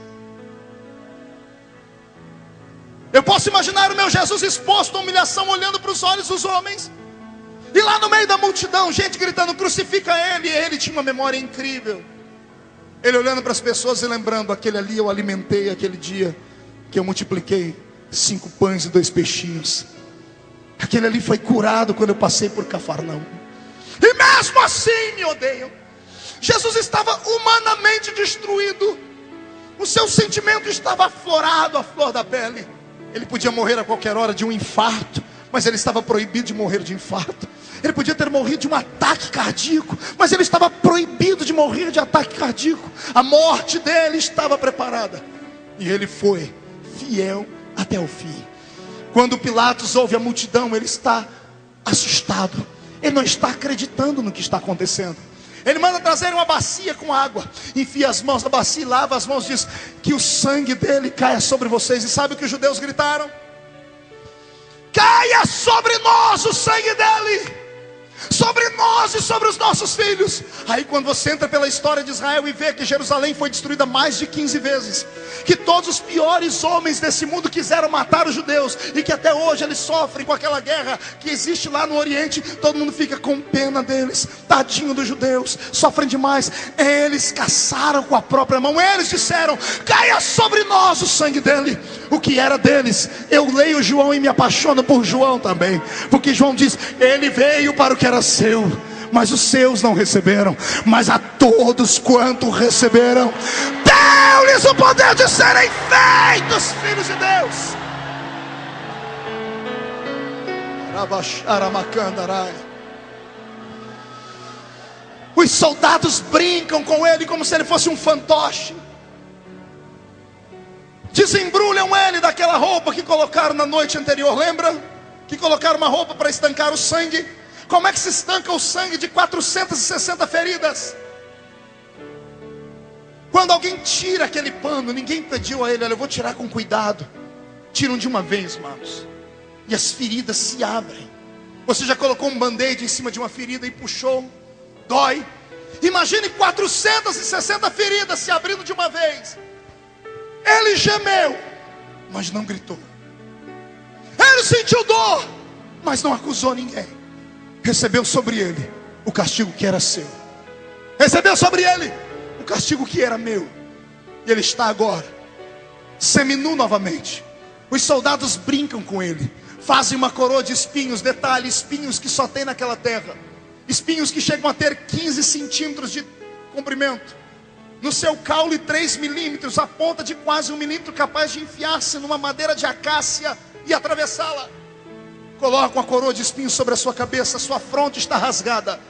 Eu posso imaginar o meu Jesus exposto à humilhação, olhando para os olhos dos homens, e lá no meio da multidão, gente gritando: crucifica ele. E ele tinha uma memória incrível. Ele olhando para as pessoas e lembrando: aquele ali eu alimentei aquele dia que eu multipliquei 5 pães e 2 peixinhos. Aquele ali foi curado quando eu passei por Cafarnaum. E mesmo assim me odeiam. Jesus estava humanamente destruído. O seu sentimento estava aflorado, à flor da pele. Ele podia morrer a qualquer hora de um infarto, mas ele estava proibido de morrer de infarto. Ele podia ter morrido de um ataque cardíaco, mas ele estava proibido de morrer de ataque cardíaco. A morte dele estava preparada, e ele foi fiel até o fim. Quando Pilatos ouve a multidão, ele está assustado. Ele não está acreditando no que está acontecendo. Ele manda trazer uma bacia com água, enfia as mãos na bacia e lava as mãos, diz: que o sangue dele caia sobre vocês. E sabe o que os judeus gritaram? Caia sobre nós o sangue dele, sobre nós nós e sobre os nossos filhos. Aí quando você entra pela história de Israel e vê que Jerusalém foi destruída mais de 15 vezes, que todos os piores homens desse mundo quiseram matar os judeus, e que até hoje eles sofrem com aquela guerra que existe lá no Oriente, todo mundo fica com pena deles. Tadinho dos judeus, sofrem demais. Eles caçaram com a própria mão. Eles disseram: caia sobre nós o sangue dele. O que era deles? Eu leio João e me apaixono por João também, porque João diz: ele veio para o que era seu, mas os seus não receberam. Mas a todos quanto receberam, deu-lhes o poder de serem feitos filhos de Deus. Os soldados brincam com ele como se ele fosse um fantoche. Desembrulham ele daquela roupa que colocaram na noite anterior. Lembra? Que colocaram uma roupa para estancar o sangue. Como é que se estanca o sangue de 460 feridas? Quando alguém tira aquele pano, ninguém pediu a ele: olha, eu vou tirar com cuidado. Tiram de uma vez, irmãos, e as feridas se abrem. Você já colocou um band-aid em cima de uma ferida e puxou? Dói. Imagine 460 feridas se abrindo de uma vez. Ele gemeu, mas não gritou. Ele sentiu dor, mas não acusou ninguém. Recebeu sobre ele o castigo que era seu. Recebeu sobre ele o castigo que era meu. E ele está agora seminu novamente. Os soldados brincam com ele, fazem uma coroa de espinhos. Detalhe: espinhos que só tem naquela terra. Espinhos que chegam a ter 15 centímetros de comprimento. No seu caule 3 milímetros, a ponta de quase 1 milímetro, capaz de enfiar-se numa madeira de acácia e atravessá-la. Colocam a coroa de espinhos sobre a sua cabeça. Sua fronte está rasgada.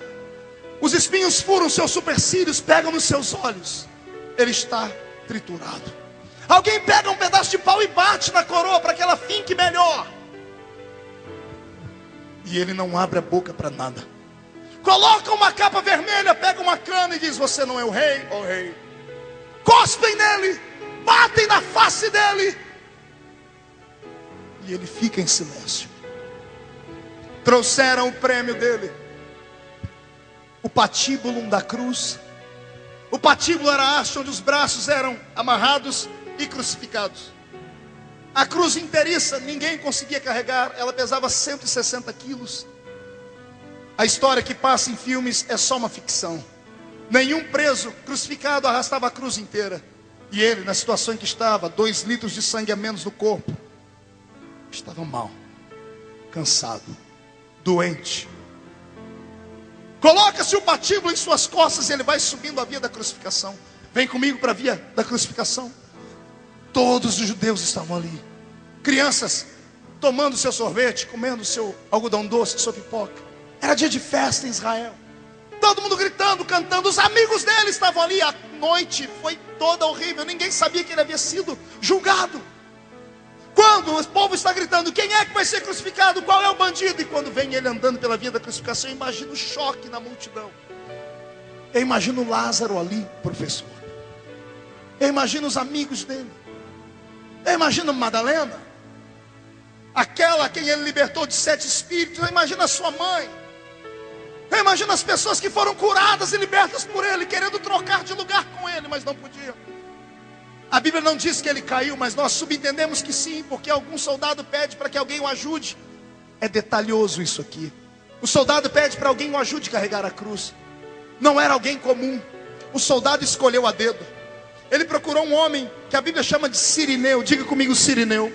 Os espinhos furam seus supercílios, pegam nos seus olhos. Ele está triturado. Alguém pega um pedaço de pau e bate na coroa para que ela finque melhor. E ele não abre a boca para nada. Colocam uma capa vermelha, pegam uma cana e diz: você não é o rei, ó rei. Cospem nele, batem na face dele, e ele fica em silêncio. Trouxeram o prêmio dele, o patíbulo da cruz. O patíbulo era a haste onde os braços eram amarrados e crucificados. A cruz inteiriça ninguém conseguia carregar, ela pesava 160 quilos. A história que passa em filmes é só uma ficção. Nenhum preso crucificado arrastava a cruz inteira. E ele, na situação em que estava, 2 litros de sangue a menos no corpo, estava mal, cansado, doente. Coloca-se o patíbulo em suas costas e ele vai subindo a via da crucificação. Vem comigo para a via da crucificação. Todos os judeus estavam ali. Crianças tomando seu sorvete, comendo seu algodão doce, sua pipoca. Era dia de festa em Israel. Todo mundo gritando, cantando. Os amigos dele estavam ali. A noite foi toda horrível. Ninguém sabia que ele havia sido julgado. Quando o povo está gritando: quem é que vai ser crucificado? Qual é o bandido? E quando vem ele andando pela via da crucificação, eu imagino o choque na multidão. Eu imagino Lázaro ali, professor. Eu imagino os amigos dele. Eu imagino Madalena, aquela a quem ele libertou de 7 espíritos. Eu imagino a sua mãe. Eu imagino as pessoas que foram curadas e libertas por ele, querendo trocar de lugar com ele, mas não podiam. A Bíblia não diz que ele caiu, mas nós subentendemos que sim, porque algum soldado pede para que alguém o ajude. É detalhoso isso aqui. O soldado pede para alguém o ajude a carregar a cruz. Não era alguém comum. O soldado escolheu a dedo. Ele procurou um homem que a Bíblia chama de Cirineu. Diga comigo, Cirineu.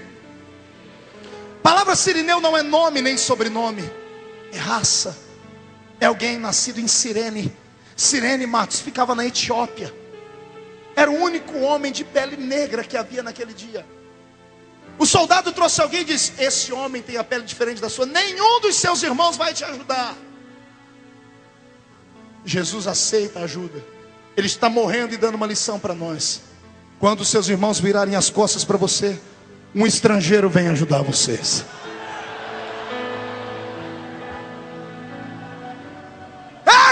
A palavra Cirineu não é nome nem sobrenome, é raça. É alguém nascido em Cirene. Cirene, Matos, ficava na Etiópia. Era o único homem de pele negra que havia naquele dia. O soldado trouxe alguém e disse: esse homem tem a pele diferente da sua, nenhum dos seus irmãos vai te ajudar. Jesus aceita a ajuda. Ele está morrendo e dando uma lição para nós. Quando os seus irmãos virarem as costas para você, um estrangeiro vem ajudar vocês.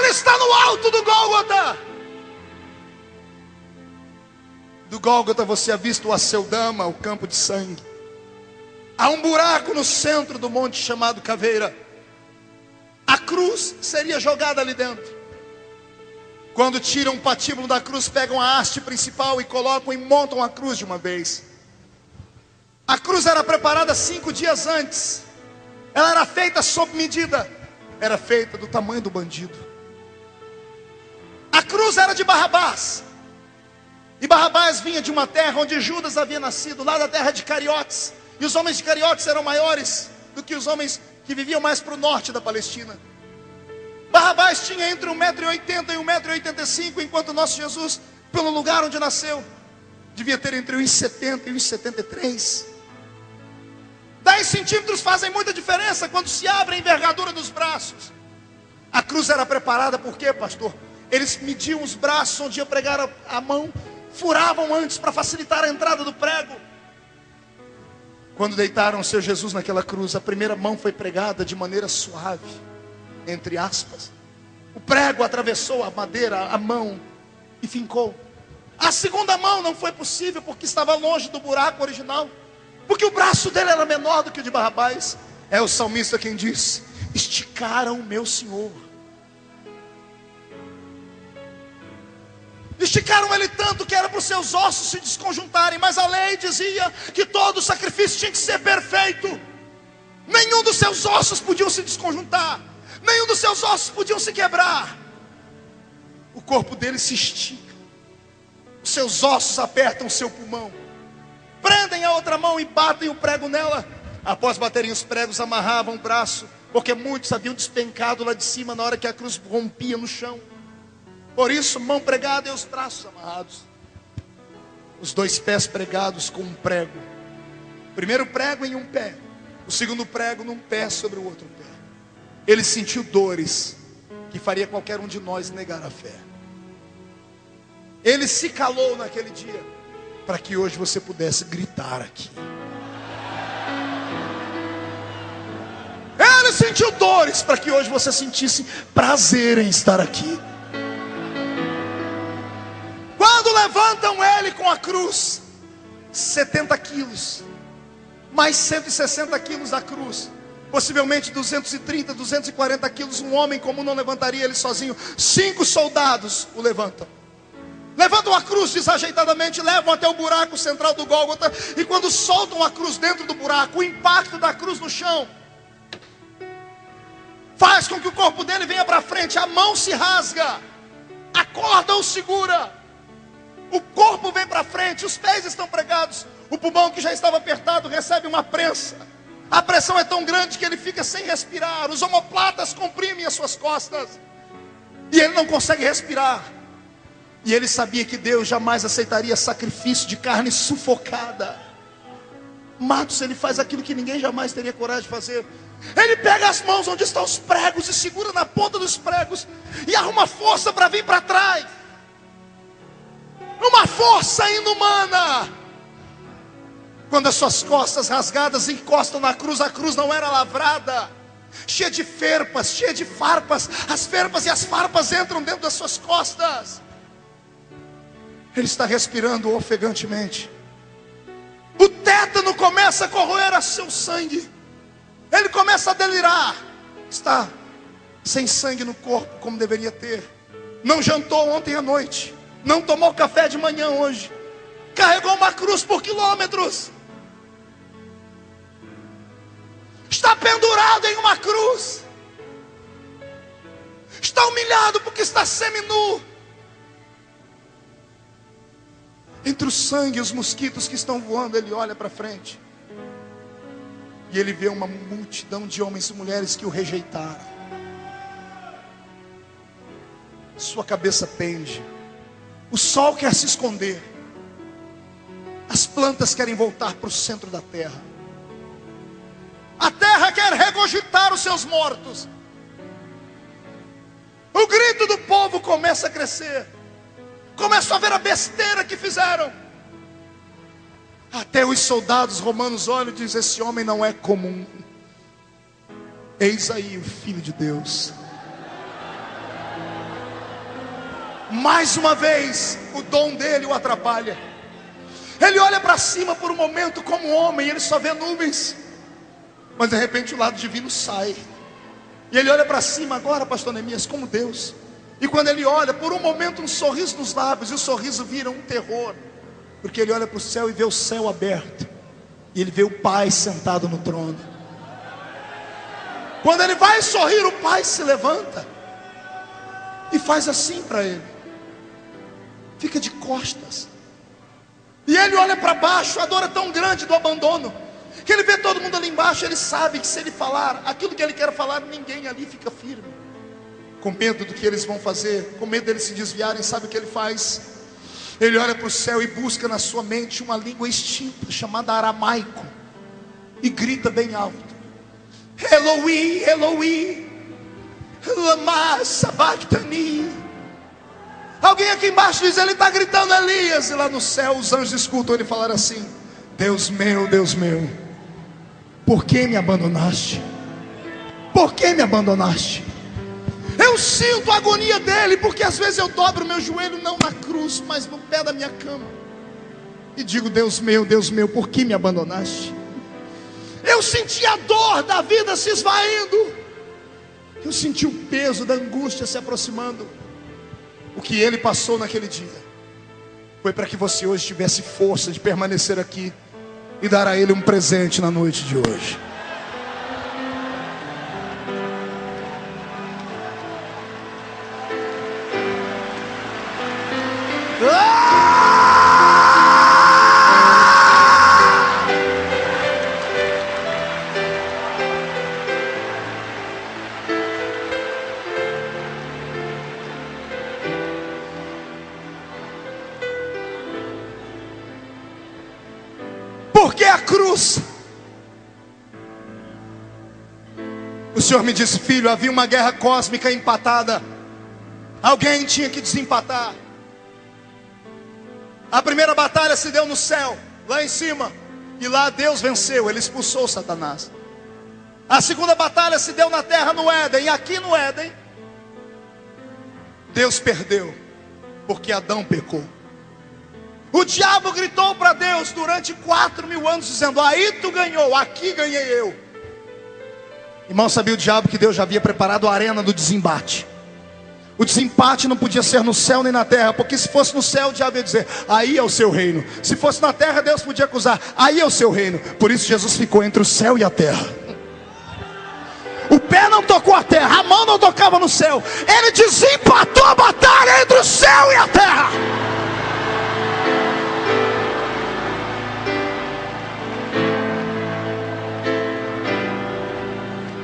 Ele está no alto do Gólgota. Do Gólgota você avista o Aceldama, o campo de sangue. Há um buraco no centro do monte chamado Caveira. a cruz seria jogada ali dentro. Quando tiram o patíbulo da cruz, pegam a haste principal e colocam e montam a cruz de uma vez. A cruz era preparada 5 dias antes. Ela era feita sob medida. Era feita do tamanho do bandido. A cruz era de Barrabás. E Barrabás vinha de uma terra onde Judas havia nascido, lá da terra de Cariotes. E os homens de Cariotes eram maiores do que os homens que viviam mais para o norte da Palestina. Barrabás tinha entre 1,80 m e 1,85 m, enquanto nosso Jesus, pelo lugar onde nasceu, devia ter entre 1,70 m e 1,73 m. 10 centímetros fazem muita diferença quando se abre a envergadura dos braços. A cruz era preparada por quê, pastor? Eles mediam os braços onde ia pregar a mão, furavam antes para facilitar a entrada do prego. Quando deitaram o seu Jesus naquela cruz, a primeira mão foi pregada de maneira suave, entre aspas. O prego atravessou a madeira, a mão, e fincou. A segunda mão não foi possível porque estava longe do buraco original, porque o braço dele era menor do que o de Barrabás. É o salmista quem diz: esticaram o meu Senhor. Esticaram ele tanto que era para os seus ossos se desconjuntarem. Mas a lei dizia que todo sacrifício tinha que ser perfeito. Nenhum dos seus ossos podiam se desconjuntar. Nenhum dos seus ossos podiam se quebrar. O corpo dele se estica. Os seus ossos apertam o seu pulmão. Prendem a outra mão e batem o prego nela. Após baterem os pregos, amarravam o braço, porque muitos haviam despencado lá de cima na hora que a cruz rompia no chão. Por isso, mão pregada e os braços amarrados. Os 2 pés pregados com um prego. O primeiro prego em um pé, o segundo prego num pé sobre o outro pé. Ele sentiu dores que faria qualquer um de nós negar a fé. Ele se calou naquele dia para que hoje você pudesse gritar aqui. Ele sentiu dores para que hoje você sentisse prazer em estar aqui. Quando levantam ele com a cruz, 70 quilos, mais 160 quilos da cruz, possivelmente 230, 240 quilos, um homem comum não levantaria ele sozinho. 5 soldados o levantam. Levantam a cruz desajeitadamente, levam até o buraco central do Gólgota, e quando soltam a cruz dentro do buraco, o impacto da cruz no chão faz com que o corpo dele venha para frente. A mão se rasga, a corda o segura, o corpo vem para frente, os pés estão pregados, o pulmão que já estava apertado recebe uma prensa. A pressão é tão grande que ele fica sem respirar. Os omoplatas comprimem as suas costas e ele não consegue respirar. E ele sabia que Deus jamais aceitaria sacrifício de carne sufocada. Matos, ele faz aquilo que ninguém jamais teria coragem de fazer. Ele pega as mãos onde estão os pregos e segura na ponta dos pregos e arruma força para vir para trás. Uma força inumana. Quando as suas costas rasgadas encostam na cruz, a cruz não era lavrada, cheia de ferpas, cheia de farpas. As ferpas e as farpas entram dentro das suas costas. Ele está respirando ofegantemente. O tétano começa a corroer a seu sangue. Ele começa a delirar. Está sem sangue no corpo como deveria ter. Não jantou ontem à noite. Não tomou café de manhã hoje. Carregou uma cruz por quilômetros. Está pendurado em uma cruz. Está humilhado porque está seminu. Entre o sangue e os mosquitos que estão voando, ele olha para frente. E ele vê uma multidão de homens e mulheres que o rejeitaram. Sua cabeça pende. O sol quer se esconder. As plantas querem voltar para o centro da terra. A terra quer regurgitar os seus mortos. O grito do povo começa a crescer. Começa a ver a besteira que fizeram. Até os soldados romanos olham e dizem: esse homem não é comum. Eis aí o Filho de Deus. Mais uma vez, o dom dele o atrapalha. Ele olha para cima por um momento como homem, ele só vê nuvens. Mas de repente o lado divino sai. E ele olha para cima agora, pastor Neemias, como Deus. E quando ele olha, por um momento um sorriso nos lábios, e o sorriso vira um terror, porque ele olha para o céu e vê o céu aberto, e ele vê o Pai sentado no trono. Quando ele vai sorrir, o Pai se levanta e faz assim para ele, fica de costas. E ele olha para baixo, a dor é tão grande do abandono, que ele vê todo mundo ali embaixo. Ele sabe que se ele falar aquilo que ele quer falar, ninguém ali fica firme. Com medo do que eles vão fazer, com medo deles se desviarem, sabe o que ele faz? Ele olha para o céu e busca na sua mente uma língua extinta, chamada aramaico, e grita bem alto: Eloi, Eloi, lama sabachthani. Alguém aqui embaixo diz: ele está gritando Elias. E lá no céu os anjos escutam ele falar assim: Deus meu, por que me abandonaste? Por que me abandonaste? Eu sinto a agonia dele, porque às vezes eu dobro meu joelho, não na cruz, mas no pé da minha cama, e digo: Deus meu, por que me abandonaste? Eu senti a dor da vida se esvaindo, eu senti o peso da angústia se aproximando. O que ele passou naquele dia foi para que você hoje tivesse força de permanecer aqui e dar a ele um presente na noite de hoje. Porque a cruz. O Senhor me disse: filho, havia uma guerra cósmica empatada. Alguém tinha que desempatar. A primeira batalha se deu no céu, lá em cima, e lá Deus venceu, ele expulsou Satanás. A segunda batalha se deu na terra, no Éden, e aqui no Éden Deus perdeu, porque Adão pecou. O diabo gritou para Deus durante 4.000 anos, dizendo: aí tu ganhou, aqui ganhei eu. Irmão, sabia o diabo que Deus já havia preparado a arena do desembate? O desempate não podia ser no céu nem na terra, porque se fosse no céu o diabo ia dizer: aí é o seu reino. Se fosse na terra, Deus podia acusar: aí é o seu reino. Por isso Jesus ficou entre o céu e a terra. O pé não tocou a terra, a mão não tocava no céu. Ele desempatou a batalha entre o céu e a terra.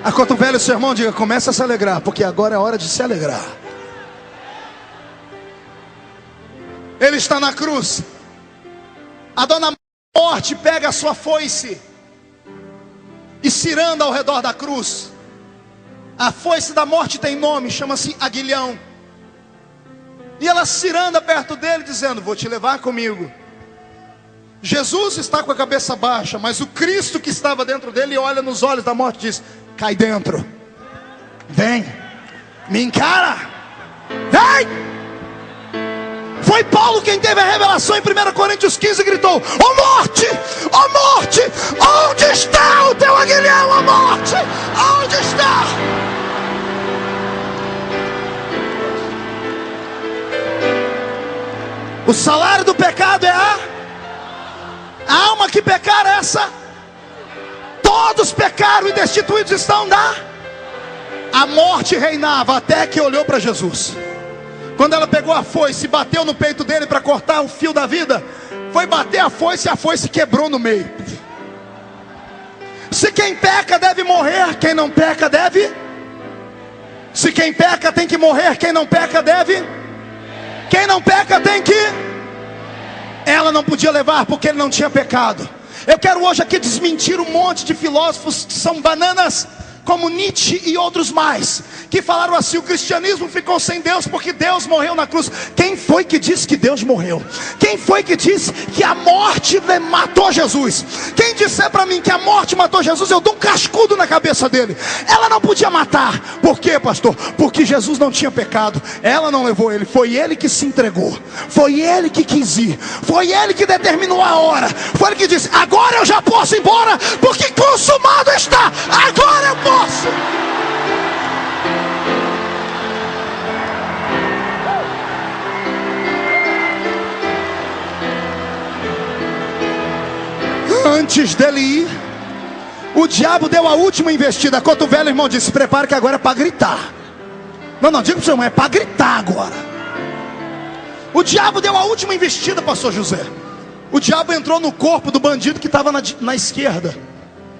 Acotovele o seu irmão, diga: começa a se alegrar, porque agora é hora de se alegrar. Ele está na cruz. A dona morte pega a sua foice e ciranda ao redor da cruz. A foice da morte tem nome, chama-se aguilhão. E ela ciranda perto dele, dizendo: vou te levar comigo. Jesus está com a cabeça baixa, mas o Cristo que estava dentro dele olha nos olhos da morte e diz: cai dentro, vem, me encara, vem. Foi Paulo quem teve a revelação em 1 Coríntios 15 e gritou: ó morte, onde está o teu aguilhão, ó morte, onde está? O salário do pecado é a alma que pecar, essa. Todos pecaram e destituídos estão da. A morte reinava até que olhou para Jesus. Quando ela pegou a foice e bateu no peito dele para cortar o fio da vida, foi bater a foice e a foice quebrou no meio. Se quem peca deve morrer, quem não peca deve. Se quem peca tem que morrer, quem não peca deve. Quem não peca tem que. Ela não podia levar porque ele não tinha pecado. Eu quero hoje aqui desmentir um monte de filósofos que são bananas, como Nietzsche e outros mais, que falaram assim: o cristianismo ficou sem Deus porque Deus morreu na cruz. Quem foi que disse que Deus morreu? Quem foi que disse que a morte matou Jesus? Quem disser para mim que a morte matou Jesus, eu dou um cascudo na cabeça dele. Ela não podia matar. Por quê, pastor? Porque Jesus não tinha pecado. Ela não levou ele, foi ele que se entregou, foi ele que quis ir, foi ele que determinou a hora, foi ele que disse: agora eu já posso ir embora, porque consumado está, agora eu posso. Antes dele ir, o diabo deu a última investida. Cotovelo, irmão, disse: prepara que agora é para gritar. Não, diga para o seu irmão, é para gritar agora. O diabo deu a última investida, pastor José. O diabo entrou no corpo do bandido que estava na esquerda.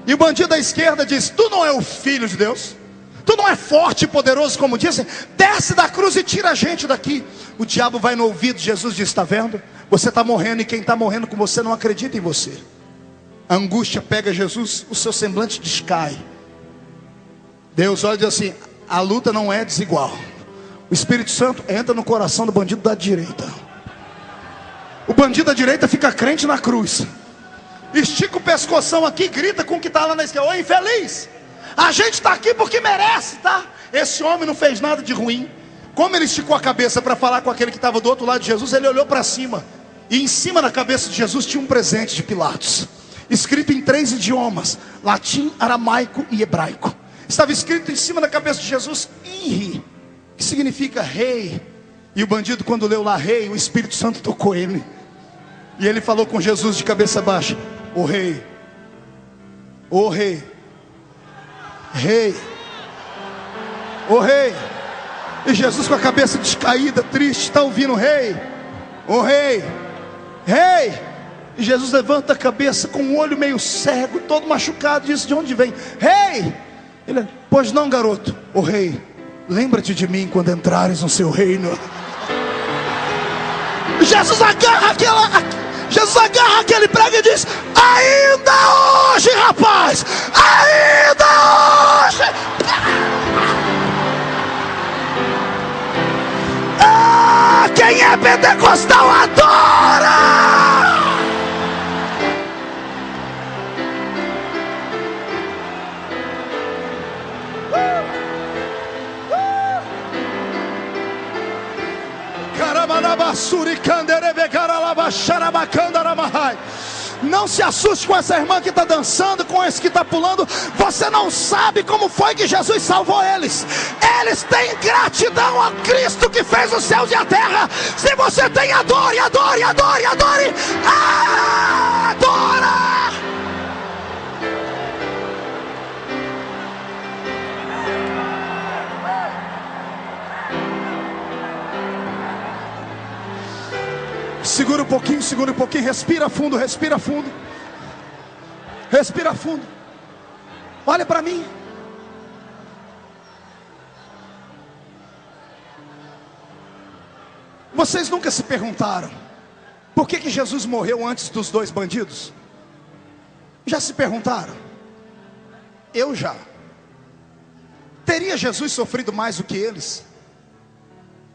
E o bandido da esquerda disse: tu não é o filho de Deus? Tu não é forte e poderoso como dizem? Desce da cruz e tira a gente daqui. O diabo vai no ouvido de Jesus e diz: está vendo? Você está morrendo, e quem está morrendo com você não acredita em você. A angústia pega Jesus, o seu semblante descai. Deus olha e diz assim: a luta não é desigual. O Espírito Santo entra no coração do bandido da direita. O bandido da direita fica crente na cruz, estica o pescoção aqui e grita com o que está lá na esquerda: ô infeliz, a gente está aqui porque merece, tá? Esse homem não fez nada de ruim. Como ele esticou a cabeça para falar com aquele que estava do outro lado de Jesus, ele olhou para cima, e em cima da cabeça de Jesus tinha um presente de Pilatos, escrito em 3 idiomas: latim, aramaico e hebraico. Estava escrito em cima da cabeça de Jesus: Inri, que significa rei. E o bandido, quando leu lá rei, o Espírito Santo tocou ele, e ele falou com Jesus de cabeça baixa: ô rei, ô rei, rei, ô rei. E Jesus com a cabeça descaída, triste, está ouvindo: rei, ô rei, rei. E Jesus levanta a cabeça com o olho meio cego, todo machucado, e diz: de onde vem? Rei. Ele: pois não, garoto. Ô rei, lembra-te de mim quando entrares no seu reino. Jesus agarra aquele prego e diz: ainda hoje, rapaz, ainda hoje. Ah, quem é pentecostal adora. Não se assuste com essa irmã que está dançando, com esse que está pulando. Você não sabe como foi que Jesus salvou eles. Eles têm gratidão a Cristo que fez os céus e a terra. Se você tem, adore, adore, adore, adore. Adora. Segura um pouquinho, respira fundo, respira fundo. Respira fundo. Olha para mim. Vocês nunca se perguntaram por que Jesus morreu antes dos 2 bandidos? Já se perguntaram? Eu já. Teria Jesus sofrido mais do que eles?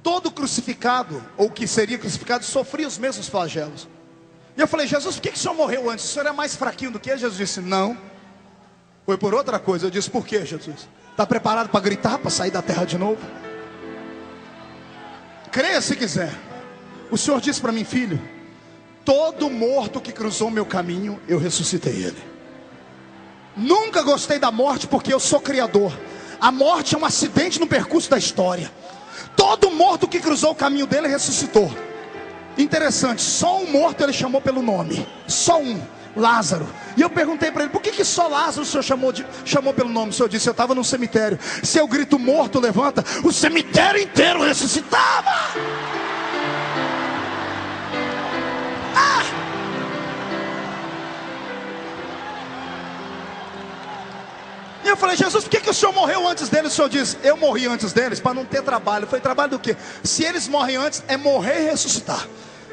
Todo crucificado, ou que seria crucificado, sofria os mesmos flagelos. E eu falei: Jesus, por que o senhor morreu antes? O senhor é mais fraquinho do que ele? Jesus disse: não, foi por outra coisa. Eu disse: por que, Jesus? Está preparado para gritar, para sair da terra de novo? Creia se quiser. O Senhor disse para mim: filho, todo morto que cruzou meu caminho, eu ressuscitei ele. Nunca gostei da morte, porque eu sou criador. A morte é um acidente no percurso da história. Todo morto que cruzou o caminho dele ressuscitou. Interessante, só um morto ele chamou pelo nome. Só um, Lázaro. E eu perguntei para ele: por que só Lázaro o senhor chamou pelo nome? O senhor disse: eu estava no cemitério. Se eu grito morto levanta, o cemitério inteiro ressuscitava. E eu falei: Jesus, por que o senhor morreu antes deles? O senhor disse: eu morri antes deles para não ter trabalho. Eu falei: trabalho do quê? Se eles morrem antes, é morrer e ressuscitar.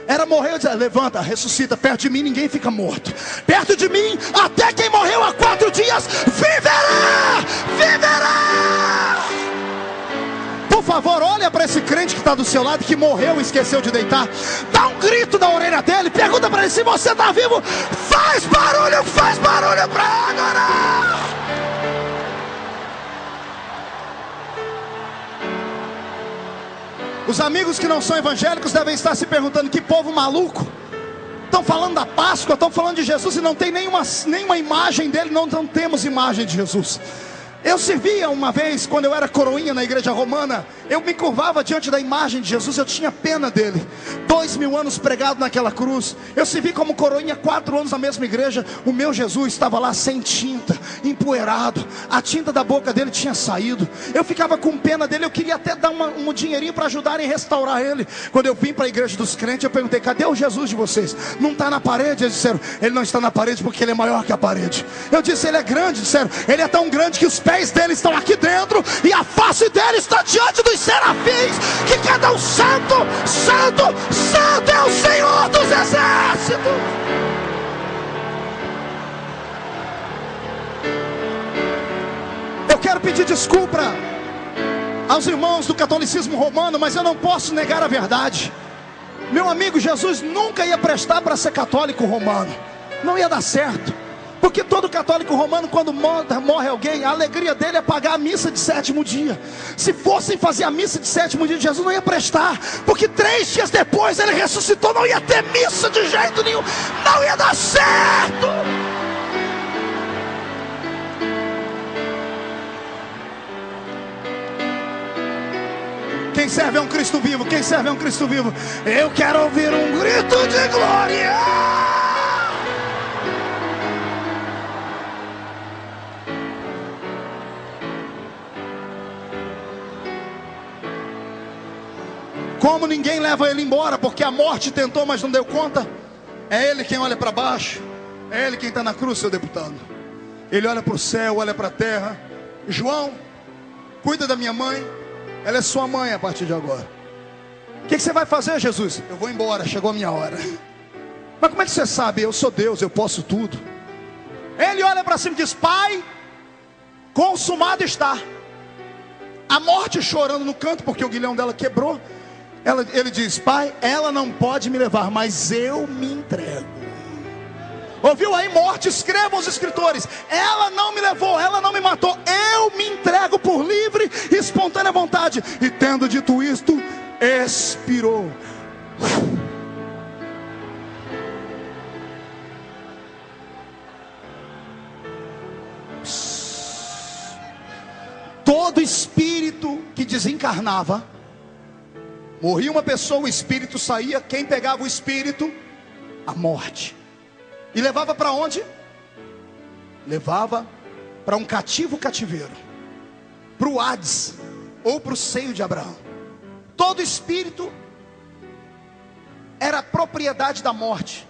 Era morrer, eu dizia: levanta, ressuscita. Perto de mim ninguém fica morto. Perto de mim, até quem morreu há 4 dias viverá, viverá. Por favor, olha para esse crente que está do seu lado, que morreu e esqueceu de deitar. Dá um grito da orelha dele, pergunta para ele: se você está vivo, faz barulho para adorar. Os amigos que não são evangélicos devem estar se perguntando: que povo maluco. Estão falando da Páscoa, estão falando de Jesus e não tem nenhuma imagem dele. Não temos imagem de Jesus. Eu servia uma vez, quando eu era coroinha na igreja romana, eu me curvava diante da imagem de Jesus, eu tinha pena dele. 2000 anos pregado naquela cruz. Eu servi como coroinha 4 anos na mesma igreja. O meu Jesus estava lá sem tinta, empoeirado, a tinta da boca dele tinha saído. Eu ficava com pena dele, eu queria até dar um dinheirinho para ajudar em restaurar ele. Quando eu vim para a igreja dos crentes, eu perguntei: cadê o Jesus de vocês? Não está na parede? Eles disseram: ele não está na parede porque ele é maior que a parede. Eu disse: ele é grande. Disseram: ele é tão grande que os pés dele estão aqui dentro e a face dele está diante dos serafins, que cada um santo, santo, santo é o Senhor dos exércitos. Eu quero pedir desculpa aos irmãos do catolicismo romano, mas eu não posso negar a verdade. Meu amigo, Jesus nunca ia prestar para ser católico romano, não ia dar certo. Porque todo católico romano, quando morre alguém, a alegria dele é pagar a missa de 7º dia. Se fossem fazer a missa de 7º dia, Jesus não ia prestar, porque 3 dias depois ele ressuscitou, não ia ter missa de jeito nenhum, não ia dar certo. Quem serve é um Cristo vivo, quem serve é um Cristo vivo. Eu quero ouvir um grito de glória. Como ninguém leva ele embora, porque a morte tentou, mas não deu conta. É ele quem olha para baixo, é ele quem está na cruz, seu deputado. Ele olha para o céu, olha para a terra. João, cuida da minha mãe, ela é sua mãe a partir de agora. O que você vai fazer, Jesus? Eu vou embora, chegou a minha hora. Mas como é que você sabe? Eu sou Deus, eu posso tudo. Ele olha para cima e diz: Pai, consumado está. A morte chorando no canto, porque o guilhão dela quebrou. Ele diz: Pai, ela não pode me levar, mas eu me entrego. Ouviu aí, morte? Escrevam os escritores: ela não me levou, ela não me matou, eu me entrego por livre e espontânea vontade. E tendo dito isto, expirou. Todo espírito que desencarnava, morria uma pessoa, o espírito saía. Quem pegava o espírito? A morte. E levava para onde? Levava para um cativeiro, para o Hades, ou para o seio de Abraão. Todo espírito era propriedade da morte.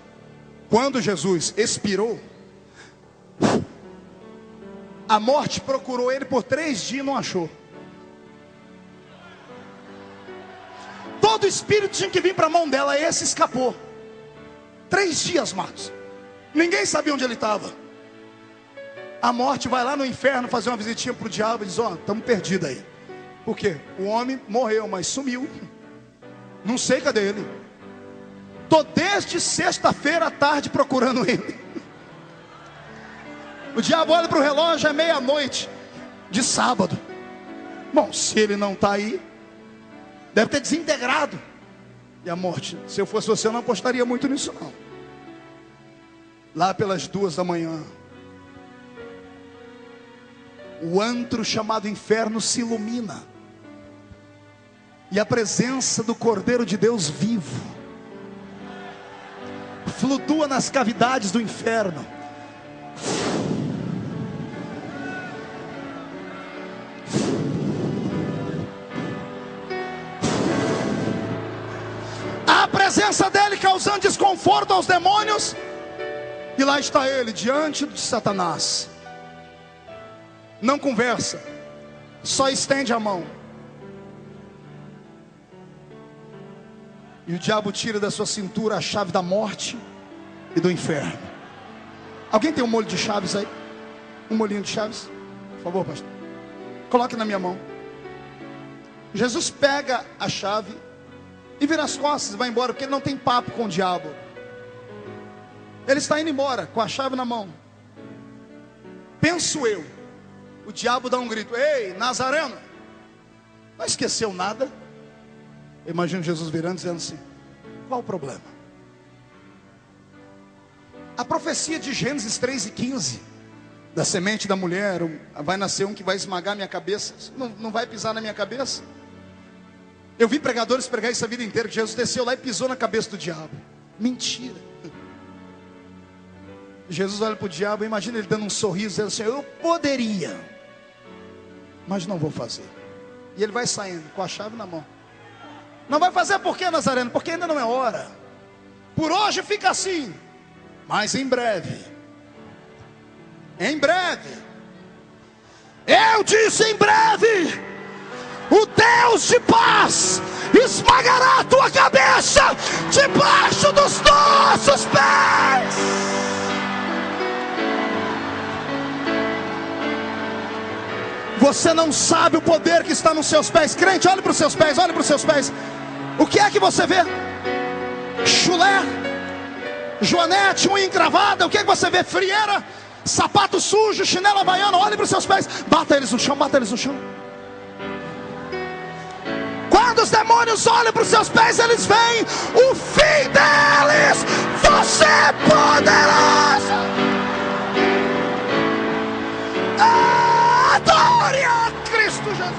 Quando Jesus expirou, a morte procurou ele por 3 dias e não achou. Todo espírito tinha que vir para a mão dela, esse escapou. 3 dias, Marcos. Ninguém sabia onde ele estava. A morte vai lá no inferno fazer uma visitinha para o diabo e diz: ó, estamos perdidos aí. Por quê? O homem morreu, mas sumiu. Não sei cadê ele. Estou desde sexta-feira à tarde procurando ele. O diabo olha para o relógio, é 00:30 de sábado. Bom, se ele não está aí, deve ter desintegrado. E a morte: se eu fosse você, eu não apostaria muito nisso não. Lá pelas 2 da manhã, o antro chamado inferno se ilumina, e a presença do Cordeiro de Deus vivo flutua nas cavidades do inferno. A presença dele causando desconforto aos demônios. E lá está ele, diante de Satanás. Não conversa, só estende a mão. E o diabo tira da sua cintura a chave da morte e do inferno. Alguém tem um molho de chaves aí? Um molhinho de chaves? Por favor, pastor. Coloque na minha mão. Jesus pega a chave e vira as costas e vai embora, porque ele não tem papo com o diabo. Ele está indo embora com a chave na mão. Penso eu, o diabo dá um grito: ei, Nazareno, não esqueceu nada? Eu imagino Jesus virando, dizendo assim: qual o problema? A profecia de Gênesis 3:15 Da semente da mulher vai nascer um que vai esmagar minha cabeça. Não vai pisar na minha cabeça. Eu vi pregadores pregar isso a vida inteira, que Jesus desceu lá e pisou na cabeça do diabo. Mentira. Jesus olha para o diabo, imagina ele dando um sorriso, dizendo assim: eu poderia, mas não vou fazer. E ele vai saindo com a chave na mão. Não vai fazer por quê, Nazareno? Porque ainda não é hora. Por hoje fica assim, mas em breve, eu disse em breve, o Deus de paz esmagará a tua cabeça debaixo dos nossos pés. Você não sabe o poder que está nos seus pés. Crente, olhe para os seus pés, olhe para os seus pés. O que é que você vê? Chulé, joanete, unha encravada. O que é que você vê? Frieira, sapato sujo, chinelo havaiano. Olhe para os seus pés. Bata eles no chão, bata eles no chão. Quando os demônios olham para os seus pés, eles veem o fim deles. Você é poderoso. Adore a Cristo Jesus.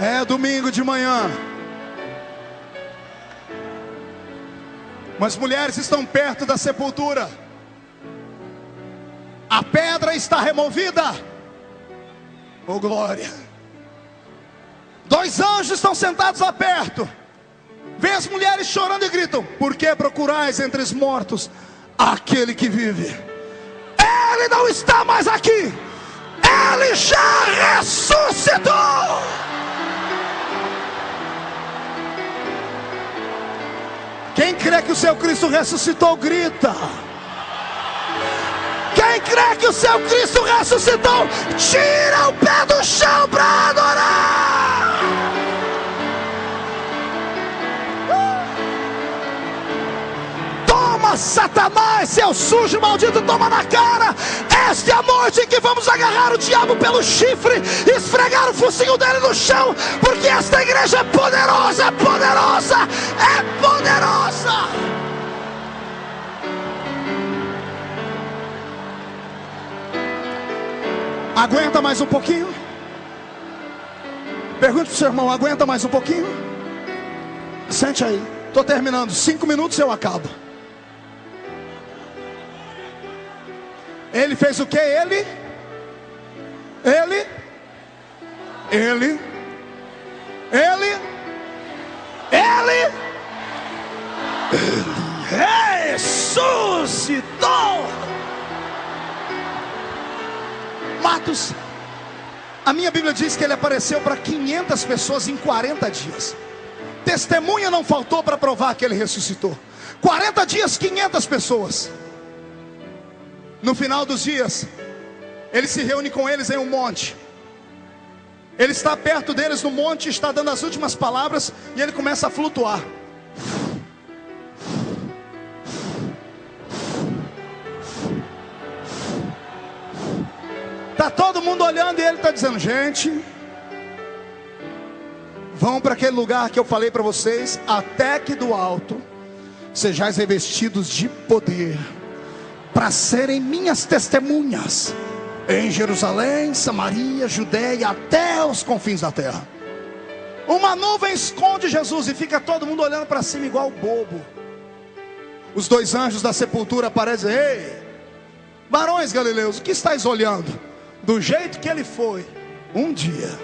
É domingo de manhã. Mas mulheres estão perto da sepultura. A pedra está removida. Oh glória. 2 anjos estão sentados lá perto. Vê as mulheres chorando e gritam: por que procurais entre os mortos aquele que vive? Ele não está mais aqui. Ele já ressuscitou. Quem crê que o seu Cristo ressuscitou, grita. Quem crê que o seu Cristo ressuscitou, tira o pé do chão para adorar. Toma, Satanás, seu sujo maldito, toma na cara. Esta é a noite em que vamos agarrar o diabo pelo chifre, esfregar o focinho dele no chão, porque esta igreja é poderosa, é poderosa, é poderosa. Aguenta mais um pouquinho. Pergunte para o seu irmão: aguenta mais um pouquinho? Sente aí, estou terminando, 5 minutos eu acabo. Ele fez o que? Ele ressuscitou. Matos, a minha Bíblia diz que ele apareceu para 500 pessoas em 40 dias. Testemunha não faltou para provar que ele ressuscitou. 40 dias, 500 pessoas. No final dos dias, ele se reúne com eles em um monte. Ele está perto deles no monte, está dando as últimas palavras, e ele começa a flutuar. Está todo mundo olhando e ele está dizendo: gente, vão para aquele lugar que eu falei para vocês, até que do alto sejais revestidos de poder, para serem minhas testemunhas em Jerusalém, Samaria, Judeia, até os confins da terra. Uma nuvem esconde Jesus e fica todo mundo olhando para cima igual bobo. Os 2 anjos da sepultura aparecem: ei, varões galileus, o que estáis olhando? Do jeito que ele foi, um dia,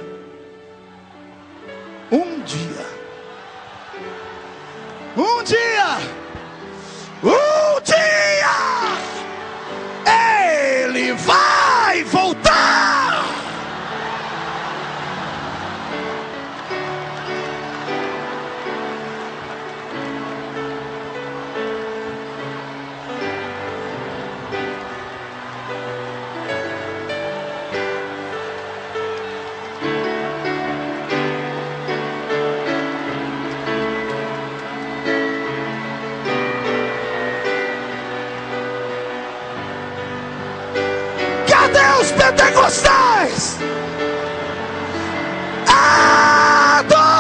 ele vai voltar. quem gostais, adora.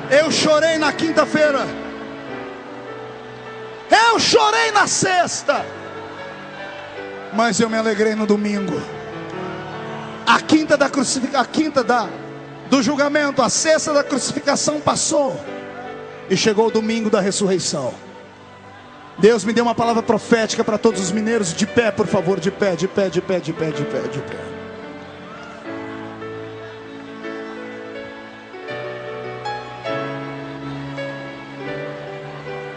Eu chorei na quinta-feira, eu chorei na sexta, mas eu me alegrei no domingo. A quinta do julgamento, a sexta da crucificação passou, e chegou o domingo da ressurreição. Deus me deu uma palavra profética para todos os mineiros. De pé, por favor, de pé, de pé, de pé, de pé, de pé, de pé.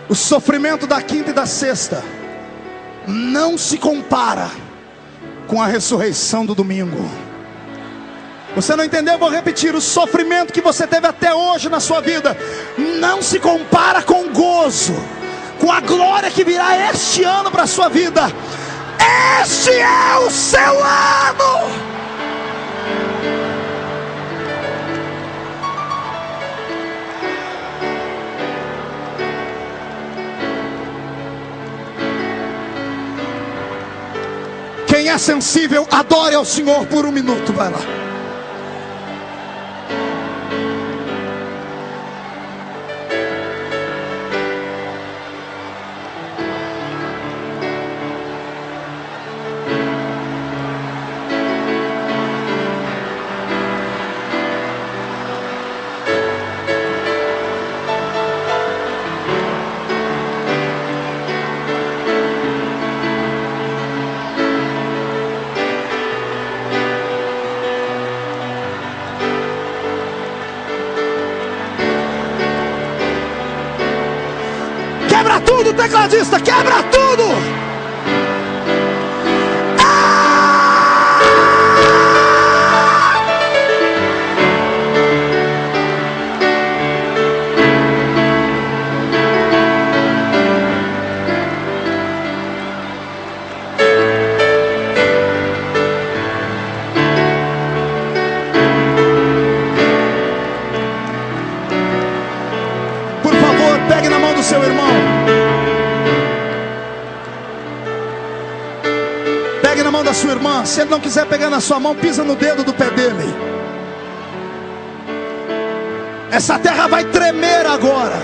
O sofrimento da quinta e da sexta não se compara com a ressurreição do domingo. Você não entendeu? Eu vou repetir. O sofrimento que você teve até hoje na sua vida não se compara com o gozo, com a glória que virá este ano para a sua vida. Este é o seu ano. Quem é sensível, adore ao Senhor por um minuto. Vai lá. Quebra tudo, tecladista, quebra tudo. Por favor, pegue na mão do seu irmão. Pegue na mão da sua irmã. Se ele não quiser pegar na sua mão, pisa no dedo do pé dele. Essa terra vai tremer agora.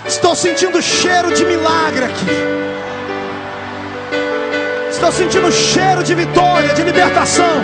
Estou sentindo cheiro de milagre aqui. Estou sentindo cheiro de vitória, de libertação.